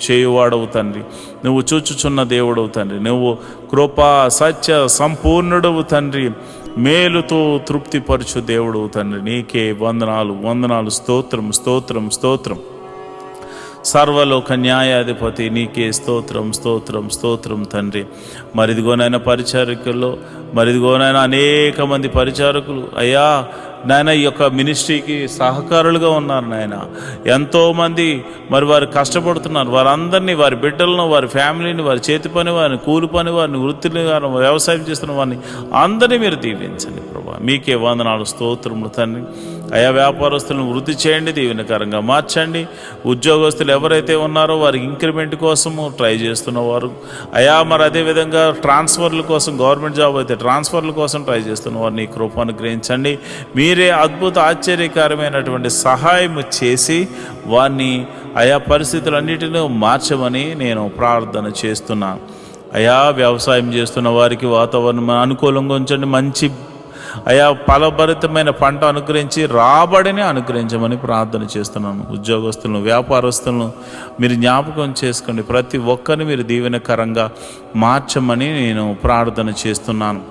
చేయువాడవు తండ్రి, నువ్వు చూచుచున్న దేవుడవు తండ్రి, నువ్వు కృపా సత్య సంపూర్ణుడవు తండ్రి, మేలుతో తృప్తిపరచు దేవుడవు తండ్రి. నీకే వందనాలు స్తోత్రం. సర్వలోక న్యాయాధిపతి నీకే స్తోత్రం తండ్రి. మరిదిగోనైనా పరిచారకుల్లో మరిదిగోనైనా అనేక మంది పరిచారకులు అయ్యా నాయన ఈ యొక్క మినిస్ట్రీకి సహకారులుగా ఉన్నారు నాయన. ఎంతోమంది మరి వారు కష్టపడుతున్నారు. వారందరినీ, వారి బిడ్డలను, వారి ఫ్యామిలీని, వారి చేతి పని వారిని, కూలి పని వారిని, వృత్తిని వారిని, వ్యవసాయం చేస్తున్న వారిని అందరినీ మీరు దీవించండి ప్రభా. మీకే వందనాలు స్తోత్రములు తండ్రి. అయా వ్యాపారస్తులను వృద్ధి చేయండి, దీవెనకరంగా మార్చండి. ఉద్యోగస్తులు ఎవరైతే ఉన్నారో వారికి ఇంక్రిమెంట్ కోసము ట్రై చేస్తున్నవారు అయా మరి అదేవిధంగా ట్రాన్స్ఫర్ల కోసం, గవర్నమెంట్ జాబ్ అయితే ట్రాన్స్ఫర్ల కోసం ట్రై చేస్తున్నవారు నీ కృపను గ్రహించండి. మీరే అద్భుత ఆశ్చర్యకరమైనటువంటి సహాయం చేసి వారిని ఆయా పరిస్థితులన్నిటినీ మార్చమని నేను ప్రార్థన చేస్తున్నాను. అయా వ్యవసాయం చేస్తున్న వారికి వాతావరణం అనుకూలంగా ఉంచండి. మంచి అయా ఫలభరితమైన పంట అనుగ్రహించి రాబడిని అనుగ్రహించమని ప్రార్థన చేస్తున్నాను. ఉద్యోగస్తులను, వ్యాపారస్తులను మీరు జ్ఞాపకం చేసుకోండి. ప్రతి ఒక్కరిని మీరు దీవెనకరంగా మార్చమని నేను ప్రార్థన చేస్తున్నాను.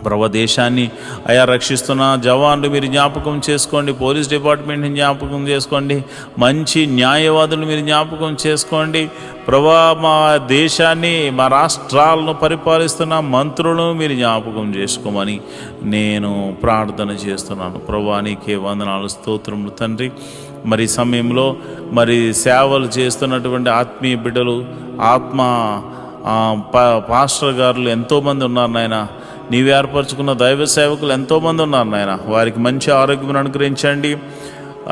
ప్రభు దేశాన్ని అయా రక్షిస్తున్న జవాన్లు మీరు జ్ఞాపకం చేసుకోండి. పోలీస్ డిపార్ట్మెంట్ని జ్ఞాపకం చేసుకోండి. మంచి న్యాయవాదులు మీరు జ్ఞాపకం చేసుకోండి. ప్రభా మా దేశాన్ని, మా రాష్ట్రాలను పరిపాలిస్తున్న మంత్రులను మీరు జ్ఞాపకం చేసుకోమని నేను ప్రార్థన చేస్తున్నాను. ప్రభా నీకే వందనాలు స్తోత్రములు తండ్రి. మరి సమయంలో మరి సేవలు చేస్తున్నటువంటి ఆత్మీయ బిడ్డలు, పాస్టర్ గారులు ఎంతోమంది ఉన్నారు నాయన. నీవు ఏర్పరచుకున్న దైవ సేవకులు ఎంతోమంది ఉన్నారు నాయన. వారికి మంచి ఆరోగ్యం అనుగ్రహించండి.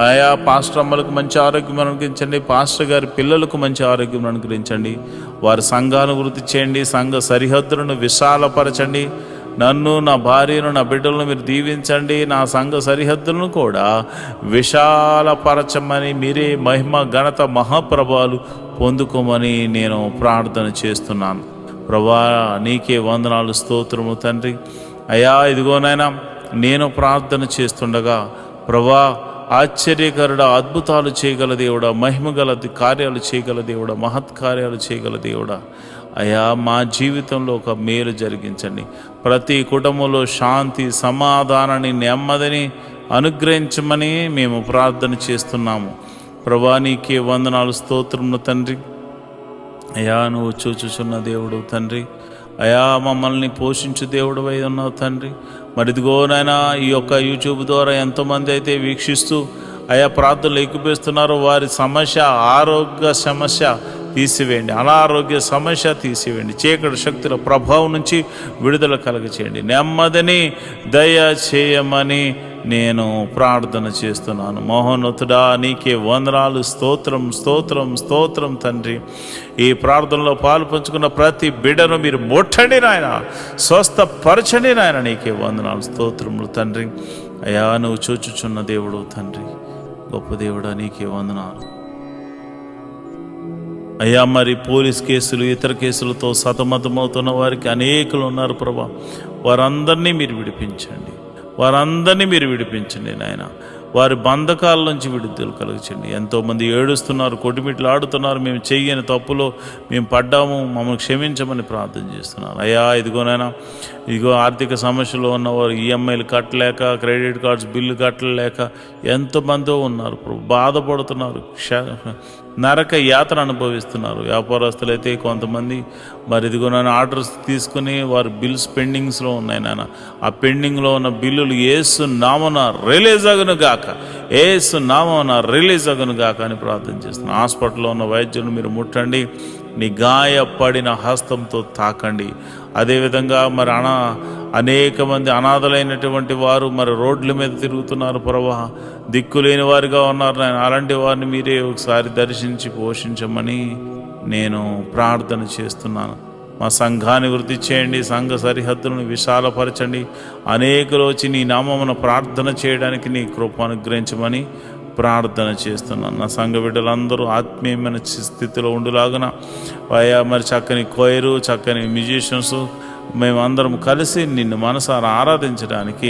ఆయా పాస్టర్ అమ్మలకు మంచి ఆరోగ్యం అనుగ్రహించండి. పాస్టర్ గారి పిల్లలకు మంచి ఆరోగ్యం అనుగ్రహించండి. వారి సంఘాలను వృద్ధి చేయండి. సంఘ సరిహద్దులను విశాలపరచండి. నన్ను, నా భార్యను, నా బిడ్డలను మీరు దీవించండి. నా సంఘ సరిహద్దులను కూడా విశాలపరచమని, మీరే మహిమ, ఘనత, మహాప్రభావాలు పొందుకోమని నేను ప్రార్థన చేస్తున్నాను. ప్రభా, నీకే వందనాలు, స్తోత్రము తండ్రి. అయ్యా, ఇదిగోనైనా నేను ప్రార్థన చేస్తుండగా ప్రభా, ఆశ్చర్యకరుడ, అద్భుతాలు చేయగల దేవుడా, మహిమగల కార్యాలు చేయగల దేవుడా, మహత్కార్యాలు చేయగల దేవుడా, అయ్యా మా జీవితంలో ఒక మేలు జరిగించండి. ప్రతి కుటుంబంలో శాంతి, సమాధానాన్ని, నెమ్మదిని అనుగ్రహించమని మేము ప్రార్థన చేస్తున్నాము. ప్రభా, నీకే వందనాలు, స్తోత్రములు తండ్రి. అయ్యా, నువ్వు చూచుచున్న దేవుడు తండ్రి. అయా, మమ్మల్ని పోషించు దేవుడు అయి ఉన్నావు తండ్రి. మరి ఇదిగోనైనా ఈ యొక్క యూట్యూబ్ ద్వారా ఎంతోమంది అయితే వీక్షిస్తూ అయా ప్రార్థనలు ఎక్కువేస్తున్నారో వారి సమస్య, ఆరోగ్య సమస్య తీసివేయండి, అనారోగ్య సమస్య తీసివేయండి, చీకటి శక్తుల ప్రభావం నుంచి విడుదల కలగచేయండి, నెమ్మదిని దయ చేయమని నేను ప్రార్థన చేస్తున్నాను. మహోన్నతుడా, నీకే వందనాలు, స్తోత్రం స్తోత్రం స్తోత్రం తండ్రి. ఈ ప్రార్థనలో పాలు పంచుకున్న ప్రతి బిడ్డను మీరు ముట్టండి నాయన, స్వస్థపరచండి నాయన. నీకే వందనాలు, స్తోత్రములు తండ్రి. అయ్యా, నువ్వు చూచుచున్న దేవుడు తండ్రి, గొప్ప దేవుడా, నీకే వందనాలు. అయ్యా, మరి పోలీస్ కేసులు, ఇతర కేసులతో సతమతమవుతున్న వారికి అనేకులు ఉన్నారు ప్రభా. వారందరినీ మీరు విడిపించండి, వారందరినీ మీరు విడిపించండి నాయన. వారి బంధకాల నుంచి విడుదల కలుగచండి. ఎంతోమంది ఏడుస్తున్నారు, కొట్టుమిట్లు ఆడుతున్నారు. మేము చెయ్యని తప్పులో మేము పడ్డాము, మమ్మల్ని క్షమించమని ప్రార్థన చేస్తున్నారు. అయ్యా, ఇదిగోనైనా ఇదిగో ఆర్థిక సమస్యలో ఉన్నవారు ఈఎంఐలు కట్టలేక, క్రెడిట్ కార్డ్స్ బిల్లు కట్టలేక ఎంతమందో ఉన్నారు, బాధపడుతున్నారు, నరక యాతన అనుభవిస్తున్నారు. వ్యాపారస్తులు అయితే కొంతమంది మరి ఇదిగో నన్ను ఆర్డర్స్ తీసుకుని వారు బిల్స్ పెండింగ్స్లో ఉన్నాయి నాన్న. ఆ పెండింగ్లో ఉన్న బిల్లులు యేసు నామమున రిలీజ్ అగును గాక, యేసు నామమున రిలీజ్ అగును గాక అని ప్రార్థన చేస్తున్నాను. హాస్పిటల్లో ఉన్న వైద్యులను మీరు ముట్టండి, నీ గాయపడిన హస్తంతో తాకండి. అదేవిధంగా మరి అనేక మంది అనాథలైనటువంటి వారు మరి రోడ్ల మీద తిరుగుతున్నారు ప్రభా, దిక్కులేని వారిగా ఉన్నారు నాయన. అలాంటి వారిని మీరే ఒకసారి దర్శించి పోషించమని నేను ప్రార్థన చేస్తున్నాను. మా సంఘాన్ని వృద్ధి చేయండి, సంఘ సరిహద్దులను విశాలపరచండి. అనేకులు వచ్చి నీ నామమున ప్రార్థన చేయడానికి నీ కృప అనుగ్రహించమని ప్రార్థన చేస్తున్నాను. నా సంఘ బిడ్డలందరూ ఆత్మీయమైన స్థితిలో ఉండులాగున అయ్యా, మరి చక్కని కోయరు, చక్కని మ్యూజిషియన్స్ మేమందరం కలిసి నిన్ను మనసారా ఆరాధించడానికి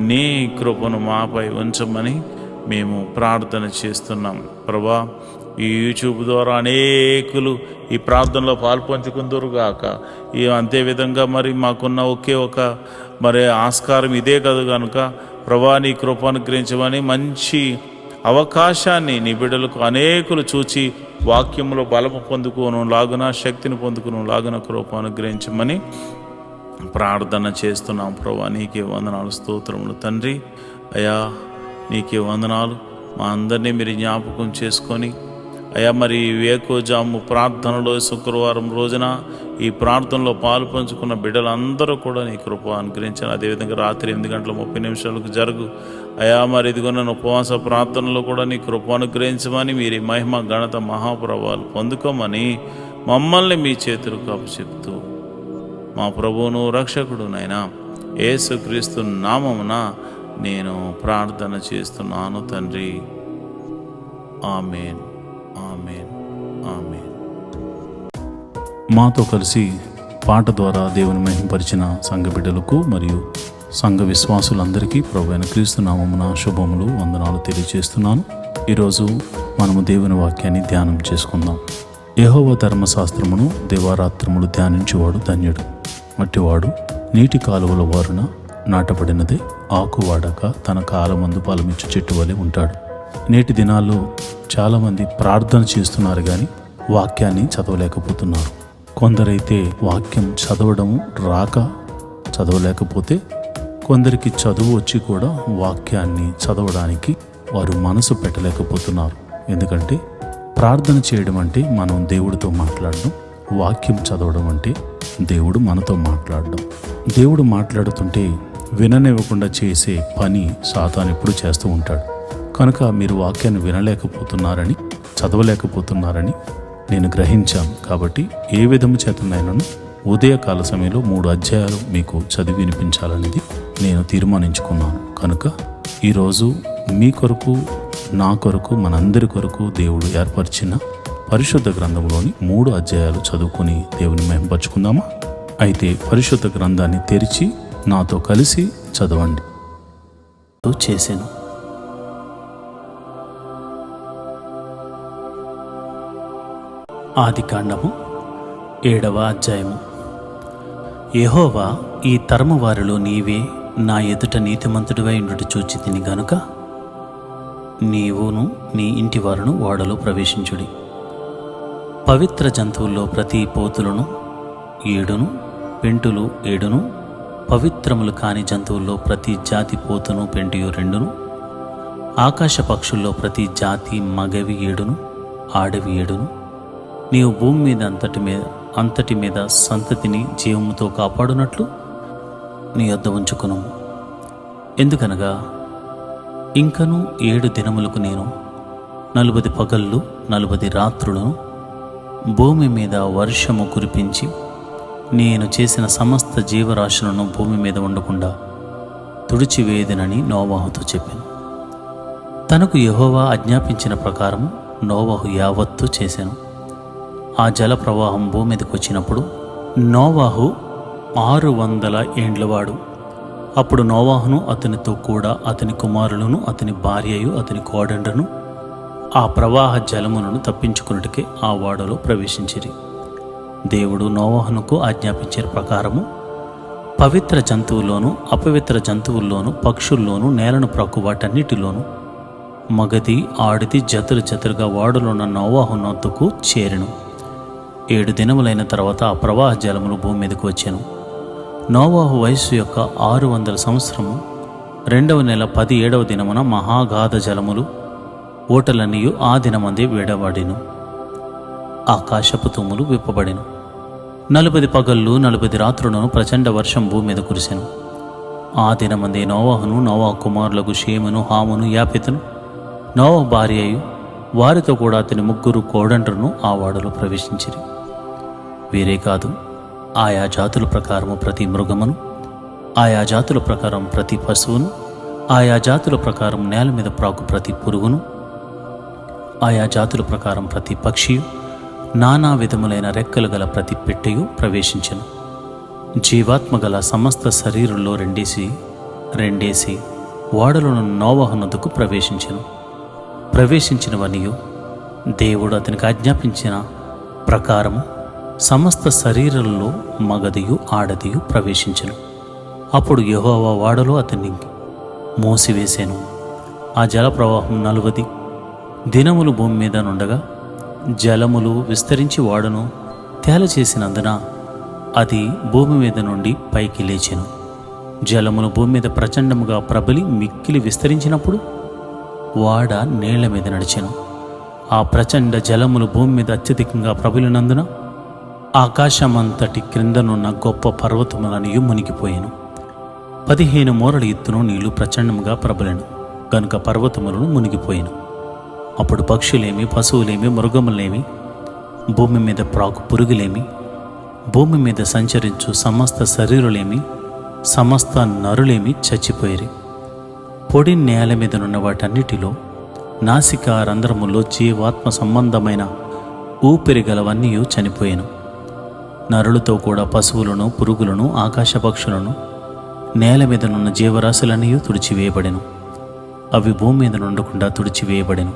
నీ కృపను మాపై ఉంచమని మేము ప్రార్థన చేస్తున్నాం ప్రభా. ఈ యూట్యూబ్ ద్వారా అనేకులు ఈ ప్రార్థనలో పాల్పంచుకుందరుగాక. అంతేవిధంగా మరి మాకున్న ఒకే ఒక మరి ఆస్కారం ఇదే కదా కనుక ప్రభా, నీ కృప అనుగ్రహించమని మంచి అవకాశాన్ని నీ బిడ్డలకు అనేకులు చూచి వాక్యంలో బలము పొందుకోను లాగున, శక్తిని పొందుకును లాగున కృప అనుగ్రహించమని ప్రార్థన చేస్తున్నాం ప్రభా. నీకే వందనాలు, స్తోత్రములు తండ్రి. అయ్యా, నీకే వందనాలు. మా అందరినీ మీరు జ్ఞాపకం చేసుకొని అయ్యా, మరి వేకోజాము ప్రార్థనలో శుక్రవారం రోజున ఈ ప్రార్థనలో పాలు పంచుకున్న బిడ్డలందరూ కూడా నీ కృప అనుగ్రహించాను. అదేవిధంగా రాత్రి 8:30 జరుగు అయ్యా, మరి ఇదిగోన్న ఉపవాస ప్రార్థనలో కూడా నీ కృప అనుగ్రహించమని, మీరు మహిమ, ఘనత, మహాప్రభావాలు పొందుకోమని మమ్మల్ని మీ చేతులకు అప్పచెప్తూ మా ప్రభువును రక్షకుడు నైనా యేసుక్రీస్తు నామమున నేను ప్రార్థన చేస్తున్నాను తండ్రి. ఆమేన్, ఆమేన్, ఆమేన్. మాతో కలిసి పాట ద్వారా దేవుని మహింపరిచిన సంఘ బిడ్డలకు మరియు సంఘ విశ్వాసులందరికీ ప్రభువైన క్రీస్తు నామమున శుభములు, వందనాలు తెలియజేస్తున్నాను. ఈరోజు మనము దేవుని వాక్యాన్ని ధ్యానం చేసుకుందాం. యెహోవా ధర్మశాస్త్రమును దివారాత్రములు ధ్యానించేవాడు ధన్యుడు. అట్టివాడు నీటి కాలువల వారున నాటబడినదే, ఆకువాడక తన కాలమందు ఫలమిచ్చు చెట్టు వలె ఉంటాడు. నేటి దినాల్లో చాలామంది ప్రార్థన చేస్తున్నారు కానీ వాక్యాన్ని చదవలేకపోతున్నారు. కొందరైతే వాక్యం చదవడము రాక చదవలేకపోతే, కొందరికి చదువు వచ్చి కూడా వాక్యాన్ని చదవడానికి వారు మనసు పెట్టలేకపోతున్నారు. ఎందుకంటే ప్రార్థన చేయడం అంటే మనం దేవుడితో మాట్లాడడం, వాక్యం చదవడం అంటే దేవుడు మనతో మాట్లాడడం. దేవుడు మాట్లాడుతుంటే విననివ్వకుండా చేసే పని సాతాను ఎప్పుడు చేస్తూ ఉంటాడు. కనుక మీరు వాక్యాన్ని వినలేకపోతున్నారని, చదవలేకపోతున్నారని నేను గ్రహించాను. కాబట్టి ఏ విధము చేతనైనాను ఉదయకాల సమయంలో 3 అధ్యాయాలు మీకు చదివి వినిపించాలనేది నేను తీర్మానించుకున్నాను. కనుక ఈరోజు మీ కొరకు, నా కొరకు, మనందరి కొరకు దేవుడు ఏర్పరిచిన పరిశుద్ధ గ్రంథంలోని 3 అధ్యాయాలు చదువుకొని దేవుని మహిమపరుచుకుందామా? అయితే పరిశుద్ధ గ్రంథాన్ని తెరిచి నాతో కలిసి చదవండి. చేశాను. ఆదికాండము 7వ అధ్యాయము. యెహోవా, ఈ తరము వారిలో నీవే నా ఎదుట నీతిమంతుడివై ఉండుట చూచి తిని గనుక నీవును నీ ఇంటి వారును ఓడలో ప్రవేశించుడి. పవిత్ర జంతువుల్లో ప్రతి పోతులను 7, పెంటులు 7, పవిత్రములు కాని జంతువుల్లో ప్రతి జాతి పోతును పెంటియు 2, ఆకాశ పక్షుల్లో ప్రతి జాతి మగవి 7, ఆడవి 7. నీవు భూమి మీద అంతటి మీద సంతతిని జీవముతో కాపాడునట్లు నీ యొద్ద ఉంచుకును. ఎందుకనగా ఇంకను 7 దినములకు నేను 40 పగళ్ళు 40 రాత్రులను భూమి మీద వర్షము కురిపించి నేను చేసిన సమస్త జీవరాశులను భూమి మీద ఉండకుండా తుడిచివేయదనని నోవాహుతో చెప్పాను. తనకు యెహోవా ఆజ్ఞాపించిన ప్రకారము నోవాహు యావత్తు చేశాను. ఆ జల ప్రవాహం భూమి మీదకి వచ్చినప్పుడు నోవాహు 600 ఏండ్లవాడు. అప్పుడు నోవాహును అతనితో కూడా అతని కుమారులను అతని భార్యయు అతని కోడండ్రను ఆ ప్రవాహ జలములను తప్పించుకున్నట్టుకే ఆ ఓడలో ప్రవేశించిరి. దేవుడు నోవాహునకు ఆజ్ఞాపించిన ప్రకారము పవిత్ర జంతువుల్లోనూ అపవిత్ర జంతువుల్లోనూ పక్షుల్లోనూ నేలను ప్రాకు వాటన్నిటిలోనూ మగది ఆడిది జతలుగా ఓడలోన్న నోవాహు నొద్దకు చేరెను. 7 దినములైన తర్వాత ఆ ప్రవాహ జలములు భూమి మీదకు వచ్చాను. నోవాహు వయస్సు యొక్క 600 సంవత్సరము 2వ నెల 17వ దినమున మహాగాధ జలములు ఓటలన్నీయు ఆ దినమందే విడబడిను. ఆకాశపు తుమ్ములు విప్పబడిను. 40 పగళ్ళు 40 రాత్రులను ప్రచండ వర్షం భూమి మీద కురిసెను. ఆ దినమందే నోవాహును నోవాహు కుమారులకు షేమును హామును యాపెతును నోవాహు భార్యయు వారితో కూడా అతని 3 కోడండ్రును ఆ ఓడలో ప్రవేశించిరి. వీరే కాదు, ఆయా జాతుల ప్రకారము ప్రతి మృగమును, ఆయా జాతుల ప్రకారం ప్రతి పశువును, ఆయా జాతుల ప్రకారం నేల మీద ప్రాకు ప్రతి పురుగును, ఆయా జాతుల ప్రకారం ప్రతి పక్షియు, నానా విధములైన రెక్కలు గల ప్రతి పెట్టెయు ప్రవేశించెను. జీవాత్మ గల సమస్త శరీరుల్లో రెండేసి ఓడలను నోవాహు నొద్దకు ప్రవేశించినవనియు దేవుడు అతనికి ఆజ్ఞాపించిన ప్రకారము సమస్త శరీరంలో మగదియు ఆడదియు ప్రవేశించెను. అప్పుడు యెహోవా ఓడలో అతన్ని మూసివేశాను. ఆ జల ప్రవాహం 40 దినములు భూమి మీద నుండగా జలములు విస్తరించి ఓడను తేలచేసినందున అది భూమి మీద నుండి పైకి లేచెను. జలములు భూమి మీద ప్రచండముగా ప్రబలి మిక్కిలి విస్తరించినప్పుడు ఓడ నీళ్ల మీద నడిచెను. ఆ ప్రచండ జలములు భూమి మీద అత్యధికంగా ప్రబలినందున ఆకాశమంతటి క్రిందనున్న గొప్ప పర్వతములనియు మునిగిపోయాను. 15 మూరల ఎత్తును నీళ్లు ప్రచండముగా ప్రబలెను గనుక పర్వతములను మునిగిపోయాను. అప్పుడు పక్షులేమి, పశువులేమి, మృగములేమి, భూమి మీద ప్రాకు పురుగులేమి, భూమి మీద సంచరించు సమస్త శరీరులేమి, సమస్త నరులేమి చచ్చిపోయిరి. పొడి నేల మీదనున్న వాటన్నిటిలో నాసిక రంధ్రములో జీవాత్మ సంబంధమైన ఊపిరి గలవన్నీ చనిపోయాను. నరులతో కూడా పశువులను, పురుగులను, ఆకాశ పక్షులను, నేల మీదనున్న జీవరాశులన్నీ తుడిచివేయబడెను. అవి భూమి మీద నుండకుండా తుడిచివేయబడెను.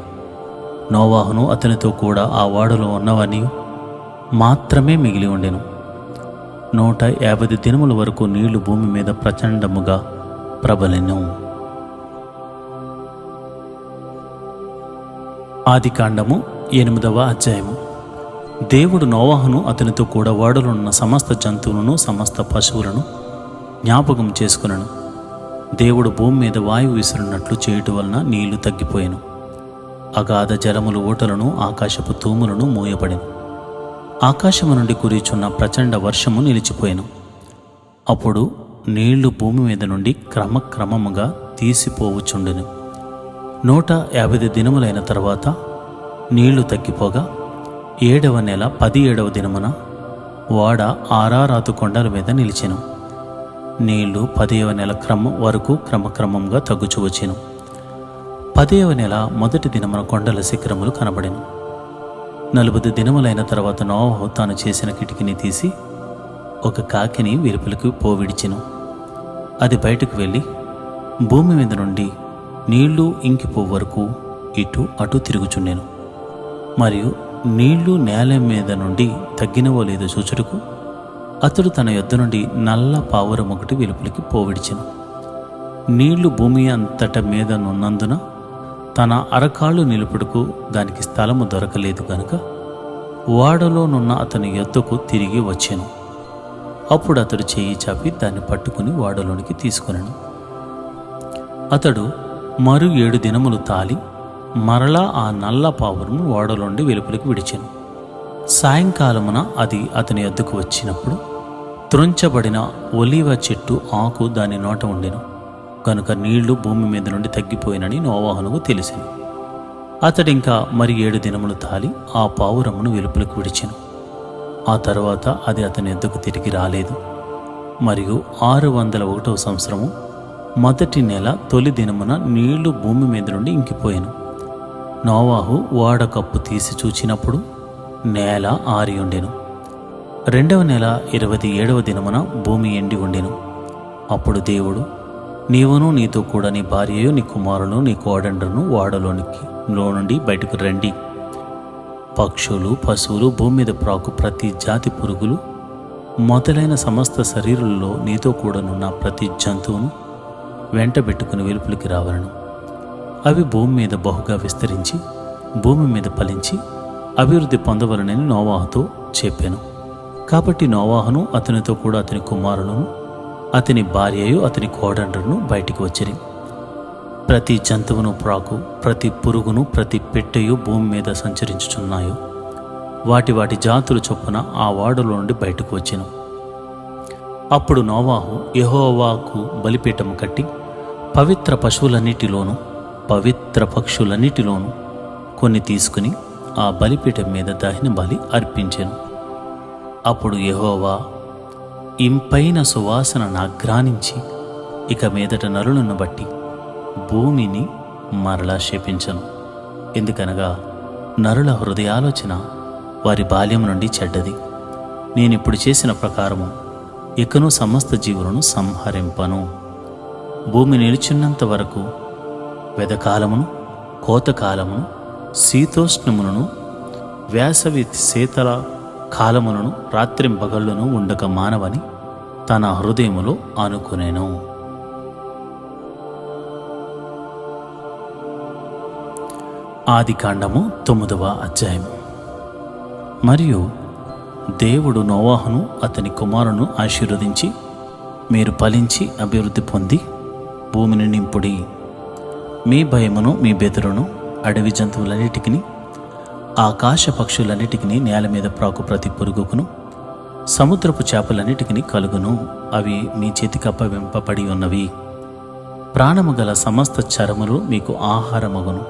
నోవాహును అతనితో కూడా ఆ ఓడలో ఉన్నవన్నీ మాత్రమే మిగిలి ఉండెను. 150 దినముల వరకు నీళ్లు భూమి మీద ప్రచండముగా ప్రబలెను. ఆదికాండము 8వ అధ్యాయము. దేవుడు నోవాహును అతనితో కూడా ఓడలో ఉన్న సమస్త జంతువులను సమస్త పశువులను జ్ఞాపకం చేసుకునను. దేవుడు భూమి మీద వాయువు విసిరినట్లు చేయటం వలన నీళ్లు తగ్గిపోయాను. అగాధ జలములు ఓటలను ఆకాశపు తూములను మూయబడెను. ఆకాశము నుండి కురిచున్న ప్రచండ వర్షము నిలిచిపోయాను. అప్పుడు నీళ్లు భూమి మీద నుండి క్రమక్రమముగా తీసిపోవచ్చుండెను. 150 దినములైన తర్వాత నీళ్లు తగ్గిపోగా 7వ నెల 17వ దినమున ఓడ ఆరారాతు కొండల మీద నిలిచెను. నీళ్లు 10వ నెల వరకు క్రమక్రమంగా తగ్గుచూ వచ్చెను. 10వ నెల మొదటి దినమున కొండల శిఖరములు కనబడెను. 40 దినములైన తర్వాత నోవహు తాను చేసిన కిటికీని తీసి ఒక కాకిని వెలుపలికి పోవిడిచెను. అది బయటకు వెళ్ళి భూమి మీద నుండి నీళ్లు ఇంకిపో వరకు ఇటు అటు తిరుగుచుండెను. మరియు నీళ్లు నేల మీద నుండి తగ్గినవో లేదో చూచుటకు అతడు తన యొద్ద నుండి నల్ల పావురం ఒకటి వెలుపలికి పోవిడిచెను. నీళ్లు భూమి అంతట మీద నున్నందున తన అరకాళ్ళు నిలుపుటకు దానికి స్థలము దొరకలేదు కనుక ఓడలోనున్న అతని యొద్దకు తిరిగి వచ్చెను. అప్పుడు అతడు చేయి చాపి దాన్ని పట్టుకుని ఓడలోనికి తీసుకొనెను. అతడు మరు 7 దినములు తాలి మరలా ఆ నల్ల పావురము ఓడలోండి వెలుపలికి విడిచెను. సాయంకాలమున అది అతని యొద్దకు వచ్చినప్పుడు త్రుంచబడిన ఒలీవ చెట్టు ఆకు దాని నోట ఉండెను కనుక నీళ్లు భూమి మీద నుండి తగ్గిపోయినని నోవాహునకు తెలిసెను. అతడింకా మరి 7 దినములు తాలి ఆ పావురమును వెలుపలికి విడిచెను. ఆ తరువాత అది అతని యొద్దకు తిరిగి రాలేదు. మరియు 601వ సంవత్సరము మొదటి నెల తొలి దినమున నీళ్లు భూమి మీద నుండి ఇంకిపోయాను. నోవాహు ఓడ కప్పు తీసి చూచినప్పుడు నేల ఆరి ఉండెను. 2వ నెల 27వ దినమున భూమి ఎండి ఉండెను. అప్పుడు దేవుడు, నీవును నీతో కూడా నీ భార్యయు నీ కుమారును నీ కోడండ్రును ఓడలోనికి నుండి బయటకు రండి. పక్షులు పశువులు భూమి మీద ప్రాకు ప్రతి జాతి పురుగులు మొదలైన సమస్త శరీరుల్లో నీతో కూడానున్న ప్రతి జంతువును వెంటబెట్టుకుని వెలుపలికి రావలను. అవి భూమి మీద బహుగా విస్తరించి భూమి మీద ఫలించి అభివృద్ధి పొందవలనని నోవాహుతో చెప్పాను. కాబట్టి నోవాహును అతనితో కూడా అతని కుమారులను అతని భార్యయు అతని కోడండ్రును బయటికి వచ్చిరి. ప్రతి జంతువును ప్రాకు ప్రతి పురుగును ప్రతి పెట్టెయు భూమి మీద సంచరించుచున్నాయో వాటి వాటి జాతుల చొప్పున ఆ ఓడలో నుండి బయటకు వచ్చెను. అప్పుడు నోవాహు యెహోవాకు బలిపీఠము కట్టి పవిత్ర పశువులన్నిటిలోనూ పవిత్ర పక్షులన్నిటిలోనూ కొన్ని తీసుకుని ఆ బలిపీఠం మీద దహన బలి అర్పించెను. అప్పుడు యెహోవా ఇంపైన సువాసన నాగ్రానించి ఇక మీదట నరులను బట్టి భూమిని మరలా శపించను. ఎందుకనగా నరుల హృదయాలోచన వారి బాల్యం నుండి చెడ్డది. నేనిప్పుడు చేసిన ప్రకారము ఇకను సమస్త జీవులను సంహరింపను. భూమి నిలిచినంత వరకు వెదకాలమును కోతకాలమును శీతోష్ణములను వేసవి శీతల కాలములను రాత్రింపగళ్ళను ఉండక మానవని తన హృదయములో అనుకునేను. ఆదికాండము 9వ అధ్యాయము. మరియు దేవుడు నోవాహును అతని కుమారును ఆశీర్వదించి, మీరు ఫలించి అభివృద్ధి పొంది భూమిని నింపుడి. మీ భయమును మీ బెదురును అడవి జంతువులన్నిటికీ ఆకాశ పక్షులన్నిటికీ నేల మీద ప్రాకు ప్రతి పురుగుకును సముద్రపు చేపలన్నిటికీ కలుగును. అవి మీ చేతికి అప్పవింపబడి ఉన్నవి. ప్రాణము గల సమస్త చరములు మీకు ఆహారమగును.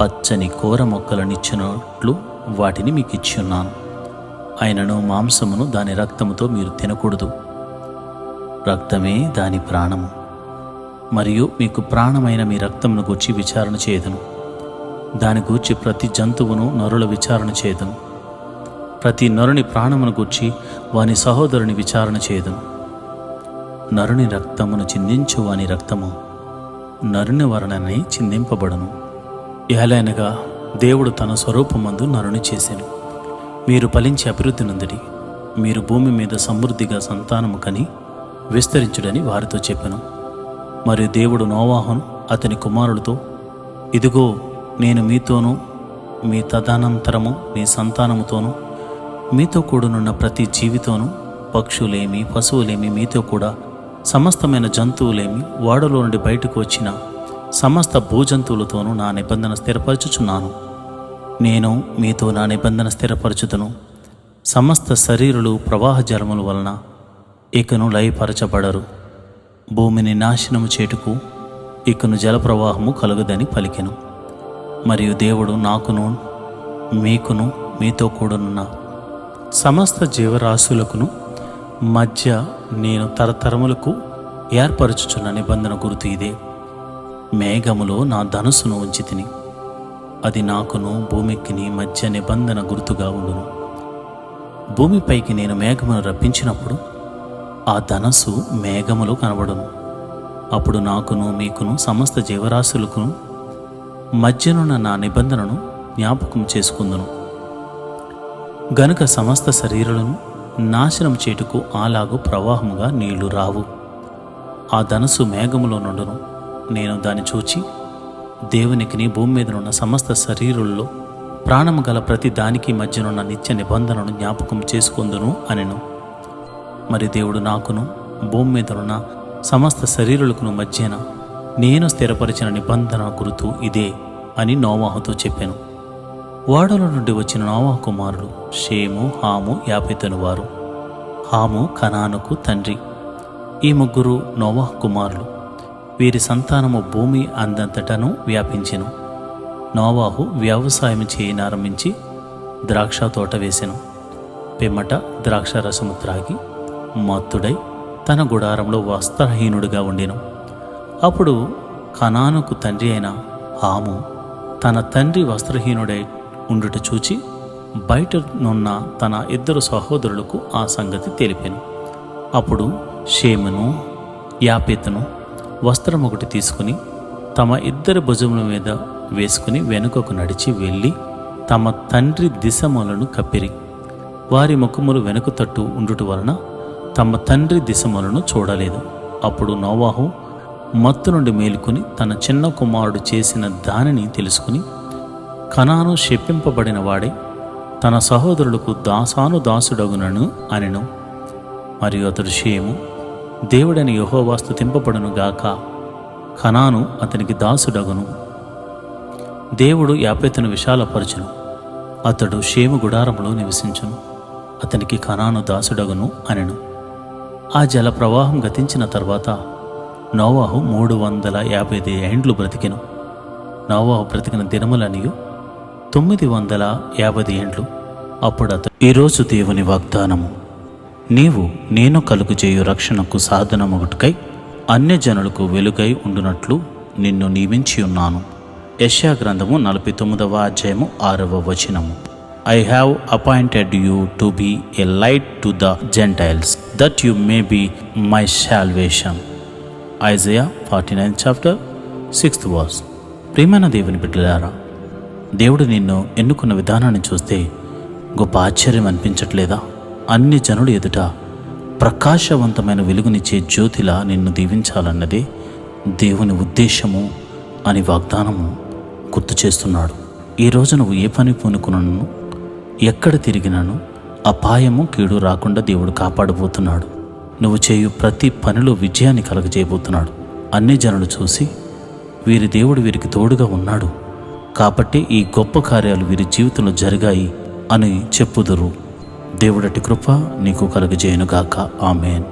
పచ్చని కూర మొక్కలనిచ్చినట్లు వాటిని మీకు ఇచ్చున్నాను. అయినను మాంసమును దాని రక్తముతో మీరు తినకూడదు. రక్తమే దాని ప్రాణము. మరియు మీకు ప్రాణమైన మీ రక్తమును గూర్చి విచారణ చేయదును. దాని గూర్చి ప్రతి జంతువును నరుల విచారణ చేయదును. ప్రతి నరుని ప్రాణమును గూర్చి వాని సహోదరుని విచారణ చేయదును. నరుని రక్తమును చిందించు వాని రక్తము నరుని వలననే చిందింపబడును. ఏలైనగా దేవుడు తన స్వరూపమందు నరుని చేసెను. మీరు ఫలించి అభివృద్ధి నొందిడి. మీరు భూమి మీద సమృద్ధిగా సంతానము కని విస్తరించుడని వారితో చెప్పెను. మరియు దేవుడు నోవాహును అతని కుమారులతో, ఇదిగో నేను మీతోనూ మీ తదనంతరము మీ సంతానముతోనూ మీతో కూడనున్న ప్రతి జీవితోనూ పక్షులేమి పశువులేమి మీతో కూడా సమస్తమైన జంతువులేమి ఓడలో నుండి బయటకు వచ్చిన సమస్త భూజంతువులతోనూ నా నిబంధన స్థిరపరచుచున్నాను. నేను మీతో నా నిబంధన స్థిరపరచుతును. సమస్త శరీరులు ప్రవాహ జలముల వలన ఇకను లయపరచబడరు. భూమిని నాశనము చేటుకు ఇకను జలప్రవాహము కలుగదని పలికెను. మరియు దేవుడు నాకును మీకును మీతో కూడనున్న సమస్త జీవరాశులకును మధ్య నేను తరతరములకు ఏర్పరచుచున్న నిబంధన గుర్తు ఇదే. మేఘములో నా ధనుస్సును ఉంచి తిని, అది నాకును భూమికిని మధ్య నిబంధన గుర్తుగా ఉండును. భూమిపైకి నేను మేఘమును రప్పించినప్పుడు ఆ ధనస్సు మేఘములో కనబడును. అప్పుడు నాకును మీకును సమస్త జీవరాశులకును మధ్యనున్న నా నిబంధనను జ్ఞాపకం చేసుకుందును. గనుక సమస్త శరీరాలను నాశనం చేటుకు అలాగు ప్రవాహముగా నీళ్లు రావు. ఆ ధనస్సు మేఘములో నుండును. నేను దాన్ని చూచి దేవునికిని భూమి మీదనున్న సమస్త శరీరుల్లో ప్రాణము గల ప్రతి దానికి మధ్యనున్న నిత్య నిబంధనను జ్ఞాపకం చేసుకుందును అనెను. మరి దేవుడు నాకును భూమి మీదనున్న సమస్త శరీరులకును మధ్యన నేను స్థిరపరిచిన నిబంధన గుర్తు ఇదే అని నోవాహుతో చెప్పాను. ఓడల నుండి వచ్చిన నోవాహు కుమారులు షేము, హాము, యాపెతను వారు. హాము కనానుకు తండ్రి. ఈ ముగ్గురు నోవాహు కుమారులు. వీరి సంతానము భూమి అందంతటను వ్యాపించెను. నోవాహు వ్యవసాయం చేయనారంభించి ద్రాక్ష తోట వేసెను. పిమ్మట ద్రాక్ష రసము త్రాగి మత్తుడై తన గుడారంలో వస్త్రహీనుడిగా ఉండెను. అప్పుడు కనానుకు తండ్రి అయిన హాము తన తండ్రి వస్త్రహీనుడై ఉండుట చూచి బయటనున్న తన ఇద్దరు సహోదరులకు ఆ సంగతి తెలిపాను. అప్పుడు షేమును, యాపెతును వస్త్రం ఒకటి తీసుకుని తమ ఇద్దరి భుజముల మీద వేసుకుని వెనుకకు నడిచి వెళ్ళి తమ తండ్రి దిశములను కప్పిరి. వారి ముఖములు వెనుక తట్టు ఉండుట వలన తమ తండ్రి దిశములను చూడలేదు. అప్పుడు నోవాహు మత్తు నుండి మేలుకొని తన చిన్న కుమారుడు చేసిన దానిని తెలుసుకుని కనాను శపింపబడిన వాడే తన సహోదరులకు దాసుడగునను అనెను. మరియు అతడు షేము, దేవుడని యెహోవా స్తుతింపబడును గాక, కనాను అతనికి దాసుడగును. దేవుడు యాపెతును విశాలపరచును, అతడు షేము గుడారంలో నివసించును, అతనికి కనాను దాసుడగును అనెను. ఆ జల ప్రవాహం గతించిన తర్వాత నోవాహు 350 ఏండ్లు బ్రతికెను. నోవాహు బ్రతికిన దినములనియు 950 ఏండ్లు. అప్పుడు అతడు ఈరోజు దేవుని వాగ్దానము, నీవు నేను కలుగుచేయు రక్షణకు సాధనమొకటికై అన్యజనులకు వెలుగై ఉండునట్లు నిన్ను నియమించి ఉన్నాను. యెషయా గ్రంథము 49వ అధ్యాయము 6వ వచనము. I have appointed you to be a light to the Gentiles, that you may be my salvation. Isaiah 49 chapter 6th verse. ప్రియమైన దేవుని బిడ్డలారా, దేవుడు నిన్ను ఎన్నుకున్న విధానాన్ని చూస్తే గొప్ప ఆశ్చర్యం అనిపించట్లేదా? అన్ని జనుల ఎదుట ప్రకాశవంతమైన వెలుగునిచ్చే జ్యోతిలా నిన్ను దీవించాలన్నదే దేవుని ఉద్దేశము అని వాగ్దానము గుర్తు చేస్తున్నాడు. ఈరోజు నువ్వు ఏ పని పూనుకున్నాను, ఎక్కడ తిరిగినాను అపాయము కీడు రాకుండా దేవుడు కాపాడబోతున్నాడు. నువ్వు చేయు ప్రతి పనిలో విజయాన్ని కలగజేయబోతున్నాడు. అన్ని జనులు చూసి వీరి దేవుడు వీరికి తోడుగా ఉన్నాడు కాబట్టి ఈ గొప్ప కార్యాలు వీరి జీవితంలో జరిగాయి అని చెప్పుదురు. దేవుడటి కృప నీకు కలుగజేయునుగాక. ఆమేన్.